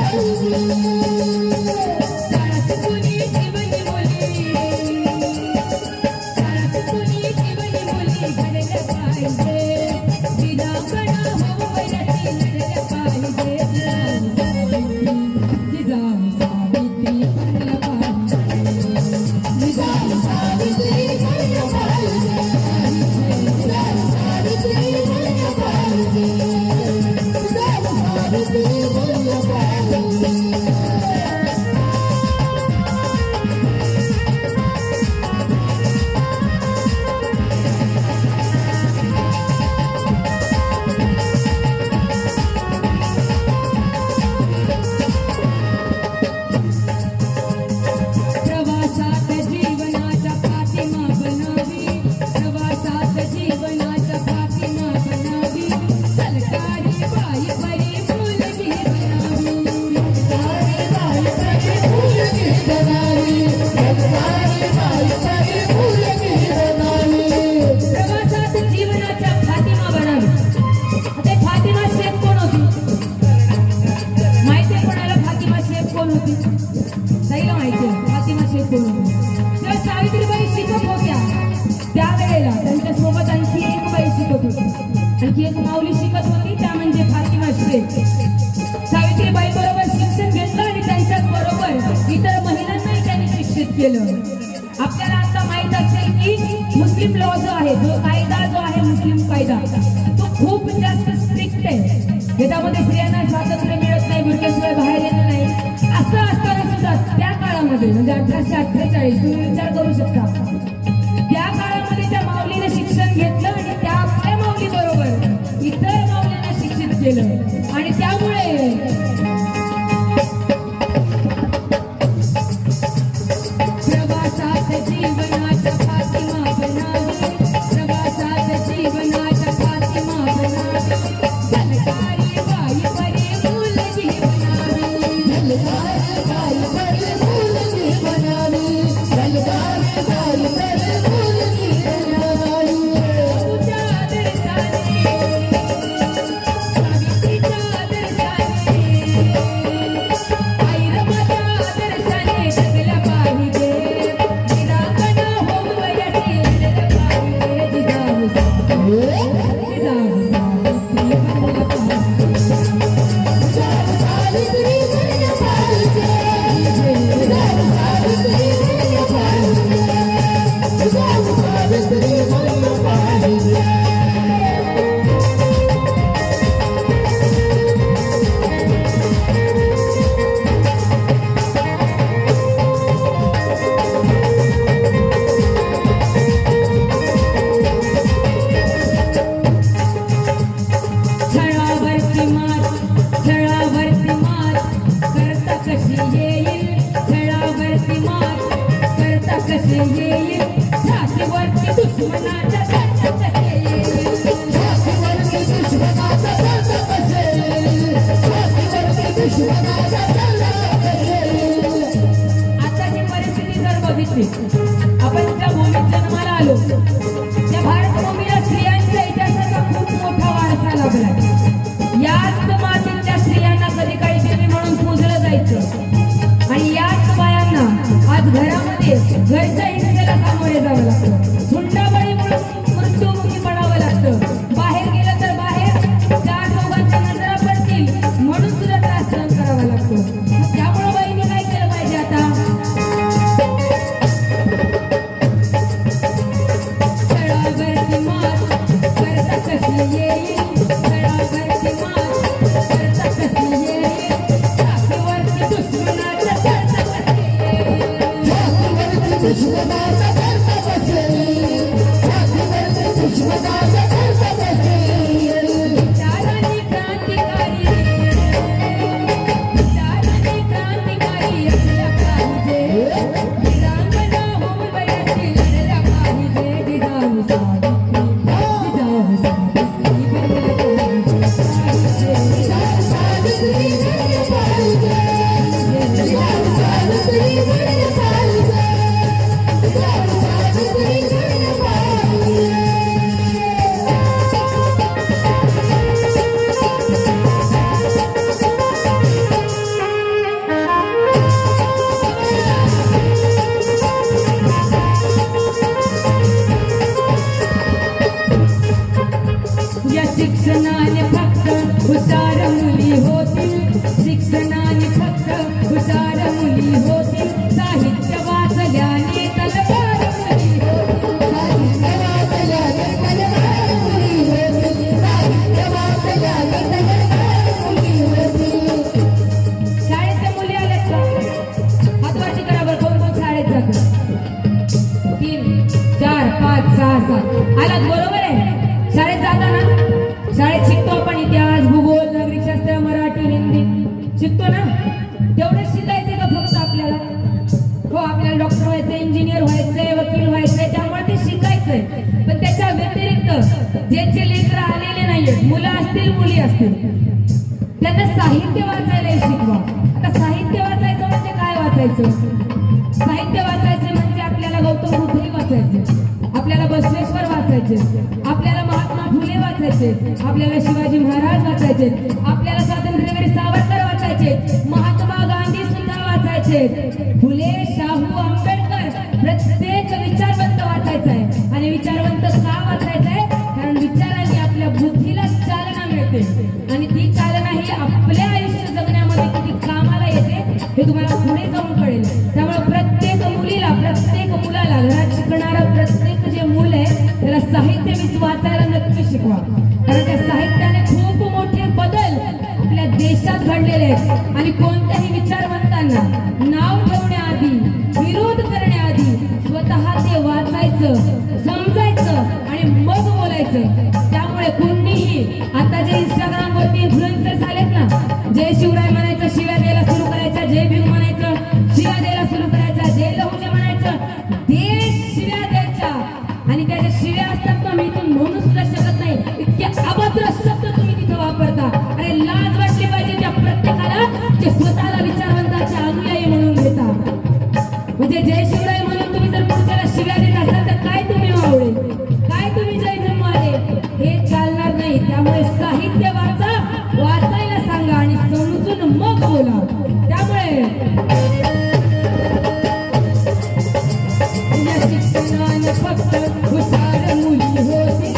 शाळा शिकूनी जीवनी मुली, शाळा शिकूनी जीवनी मुली घडल्या पाहिजे, वीरांगणा होऊन वैराशी लढल्या पाहिजे. शिकत होती. आणखी एक माऊली शिकत होती, त्या म्हणजे फातिमा शेख. सावित्रीबाई बरोबर शिक्षण घेतलं आणि त्यांच्याच बरोबर इतर महिलांनाही त्यांनी शिक्षित केलं. आपल्याला आता माहित असेल की मुस्लिम लॉ जो आहे, जो कायदा जो आहे मुस्लिम कायदा, तो खूप जास्त स्ट्रिक्ट आहे. याच्यामध्ये स्त्रियांना स्वातंत्र्य मिळत नाही, बुरक्याशिवाय बाहेर येत नाही. असं असताना सुद्धा त्या काळामध्ये म्हणजे 1848 तुम्ही विचार करू शकता, त्या काळामध्ये त्या माऊलीने शिक्षण घेतलं आणि त्या आपल्या माऊली बरोबर इतर माऊलींना शिक्षित केलं. आणि त्यामुळे प्रवासात जीवनाच्या फातिमा बनावी, प्रवासात जीवनाच्या फातिमा बनावी, झलकारी बाई परी मुलगी बनावी, झलकारी बाई परी मुलगी बनावी, झलकारी बाई परी मुलगी बनावी. तुझ्या आदर्शाने, सावित्रीच्या आदर्शाने, आईर माझ्या आदर्शाने जगलं पाहिजे. निरागना होऊन वयाची लढलं पाहिजे. जिजाऊ सावित्री, जिजाऊ सावित्री बनलं पाहिजे. जिजाऊ सावित्री बनलं पाहिजे. जिजाऊ सावित्री बनलं पाहिजे. जिजाऊ सावित्री बनलं पाहिजे. छळावरती मात, छळावरती मात करता कशी येईल, छळावरती मात करता कशी येईल, छातीवरती दुश्मनाच्या करता कसे येईल, छातीवरती दुश्मनाच्या करता कसे येईल, छातीवरती दुश्मनाच्या करता कसे येईल. आताची परिस्थिती जर बघितली, आपण ज्या भूमीत जन्माला आलो त्या भारतभूमीला स्त्रियांच्या इतिहासाचा खूप मोठा वारसा लाभलाय. याच मातीच्या स्त्रियांना कधी काही देवी म्हणून पूजलं जायचं आणि याच बायांना आज घरामध्ये घरच्या हिंसेला सामोरे जावं लागतं, हुंडाबळी म्हणून मृत्युमुखी पडावं लागतं. बाहेर गेलं तर बाहेर चार चौघांच्या नजरा पडतील म्हणून सुद्धा त्रास सहन करावा लागतो. त्यामुळे बाईंनी काय केलं पाहिजे आता? छळावरती मात करता कशी येईल, छळावरती मात करता कशी येईल, छातीवरती दुश्मनाच्या करता कशी येईल, छातीवरती दुश्मनाच्या करता कशी येईल, छातीवरती दुश्मनाच्या करता कशी येईल. विचारांनी क्रांतिकारी, विचारांनी क्रांतिकारी असल्या पाहिजे. वीरांगना होऊन वयाची लढल्या पाहिजे. जिजाऊ सावित्री, जिजाऊ सावित्री बनलं पाहिजे. जिजाऊ सावित्री बनलं पाहिजे. जिजाऊ सावित्री बनलं पाहिजे. जिजाऊ सावित्री बनलं पाहिजे. या शिक्षणाने फक्त हुशार मुली होतील, शिक्षणाने फक्त हुशार मुली होतील, साहित्य वाचल्याने तलवार मुली होतील, साहित्य वाचल्याने तलवार मुली होतील, साहित्य वाचल्याने तलवार मुली होतील. शाळेतल्या मुली आल्यात का? हातवाची करा बरं, कोण कोण शाळेत जातं? 3, 4, 5, 6, 7 आलात, बरोबर आहे. शाळेत जाताना शाळेत शिकतो आपण इतिहास, भूगोल, नागरिकशास्त्र, मराठी, हिंदी शिकतो ना. तेवढंच शिकायचंय का फक्त आपल्याला? हो, आपल्याला डॉक्टर व्हायचंय, इंजिनियर व्हायचंय, वकील व्हायचंय, त्यामुळे ते शिकायचंय. पण त्याच्या व्यतिरिक्त ज्यांचे लेकरं आलेले नाहीये, मुलं असतील मुली असतील, त्यांना साहित्य वाचायला शिकवा. आता साहित्य वाचायचं म्हणजे काय वाचायचं? साहित्य वाचायचं म्हणजे आपल्याला गौतम बुद्धही वाचायचे, आपल्याला बसवेश्वर वाचायचे, आपल्याला महात्मा फुले वाचायचे, आपल्याला शिवाजी महाराज वाचायचे, आपल्याला स्वातंत्र्यवीर सावरकर वाचायचे, महात्मा गांधी सुद्धा वाचायचे, फुले, शाहू, आंबेडकर, प्रत्येक विचारवंत वाचायचा आहे. आणि विचारवंत का वाचायचा आहे? कारण विचारायला कारण त्या साहित्याने खूप मोठे बदल आपल्या देशात घडलेले आहेत आणि कोणत्याही विचारवंतांना नाव ठेवण्याआधी विरोध करण्याआधी स्वतः ते वाचायचं समजायचं आणि मग बोलायचं. त्यामुळे कोणीही आता जे इंस्टाग्राम वरती इन्फ्लुएन्सर झालेत ना, जय शिवराय म्हणायचं शिव्या द्यायला सुरू करायच्या, जय भीम म्हणायचं शिव्या द्यायला सुरू करायच्या, जय लहुजे म्हणायचं देश शिव्या द्यायच्या आणि त्या ज्या शिव्या असतात ना मी इथून म्हणू सुद्धा शकत नाही इतके अभद्र शब्द तुम्ही तिथे वापरता. अरे लाज वाटली पाहिजे त्या प्रत्येकाला जे स्वतःला विचारवंताचे अनुयायी म्हणून घेता. म्हणजे जय शिवराय म्हणून तुम्ही जर पुढच्याला शिव्या देत असाल तर काय तुम्ही मावळे, काय तुम्ही जय भीमवाले, हे चालणार नाही. त्यामुळे साहित्य वाचा, वाचायला सांगा आणि समजून मग बोला. त्यामुळे शिक्षणाने फक्त हुशार मुली होती,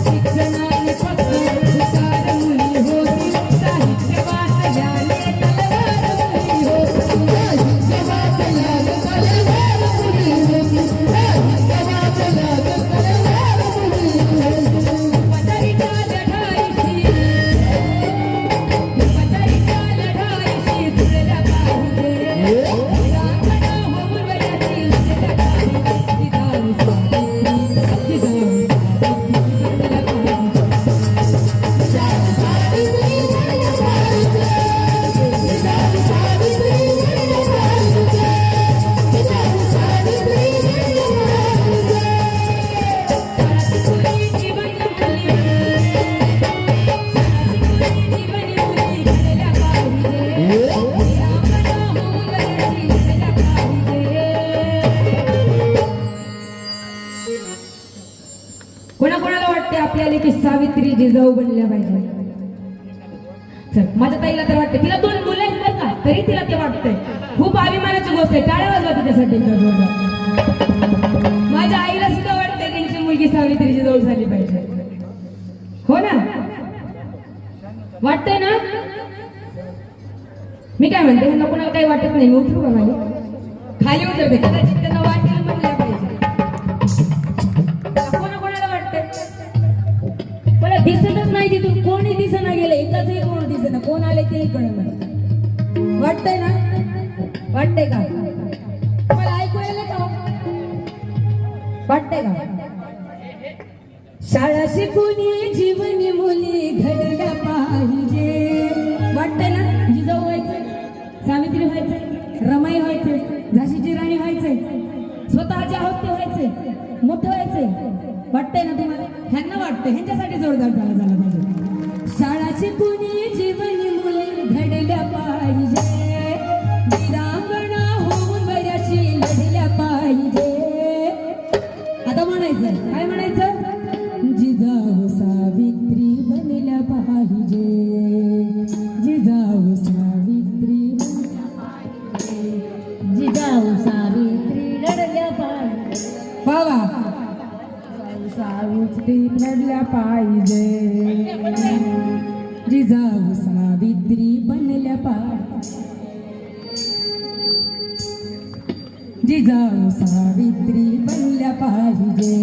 शिक्षणाने फक्त हुशार मुली होती, साहित्य वाचल्याने तलवार मुली होती, साहित्य वाचल्याने तलवार मुली होती, साहित्य वाचल्याने तलवार मुली होती. पचारीच्या लढाईशी जुळल्या पाहिजे, रांगणा होऊन वयाची लढल्या पाहिजे, जिजाऊ सावित्री, जिजाऊ सावित्री लढल्या पाहिजे, जिजाऊ सावित्री लढल्या पाहिजे, जिजाऊ सावित्री लढल्या पाहिजे. कुणी जीवन मुली, जीवन मुली घडल्या पाहिजे, रांगणा होऊन वयाची लढल्या पाहिजे. कोणाकोणाला वाटते आपल्याला की सावित्री जिजाऊ बनल्या पाहिजे? चल, माझ्या ताईला तर वाटते, तिला 2 मुलं आहेत बरं का, तरी तिला ते वाटतंय. खूप अभिमानाची गोष्ट आहे, टाळ्या वाजवा तिच्यासाठी एकदा जोरदार. माझ्या आईला सुद्धा वाटते त्यांची मुलगी सावित्री जिजाऊ झाली पाहिजे. हो ना, वाटतंय ना? मी काय म्हणते, ह्यांना कोणाला काही वाटत नाही, मी उतरू का खाली उतरते, कदाचित त्यांना वाटेल म्हणल्या पाहिजे. कोणाकोणाला वाटतंय? मला दिसतच नाही तिथून, कोणी दिसेना गेलं, एकाचही कोण दिसेना, कोण आले तेही कळलं. वाटतंय ना? वाटतंय का? मला ऐकू येईल का? वाटतंय का? शाळा शिकून जीवनी मुली घडल्या पाहिजे. वाटतंय ना? जिजाऊ व्हायचंय, सावित्री व्हायचंय, रमाई व्हायचंय, झाशीची राणी व्हायचंय, स्वतःचे आहोत ते व्हायचंय, मोठं व्हायचंय. वाटतंय ना तुम्हाला? ह्यांना वाटतंय, ह्यांच्यासाठी जोरदार टाळा झाला पाहिजे. शाळा शिकून जीवनी मुली घडल्या पाहिजे, वीरांगणा होऊन बऱ्याशी लढल्या पाहिजे. आता म्हणायचं काय म्हणायचं? जिजाऊ सावित्री बनल्या पाहिजे, जिजाऊ सावित्री बनल्या पाहिजे, जिजाऊ सावित्री लढल्या पाहिजे. बाबा सावित्री लढल्या पाहिजे, जिजाऊ सावित्री बनल्या पाहिजे, जिजाऊ सावित्री बनल्या पाहिजे.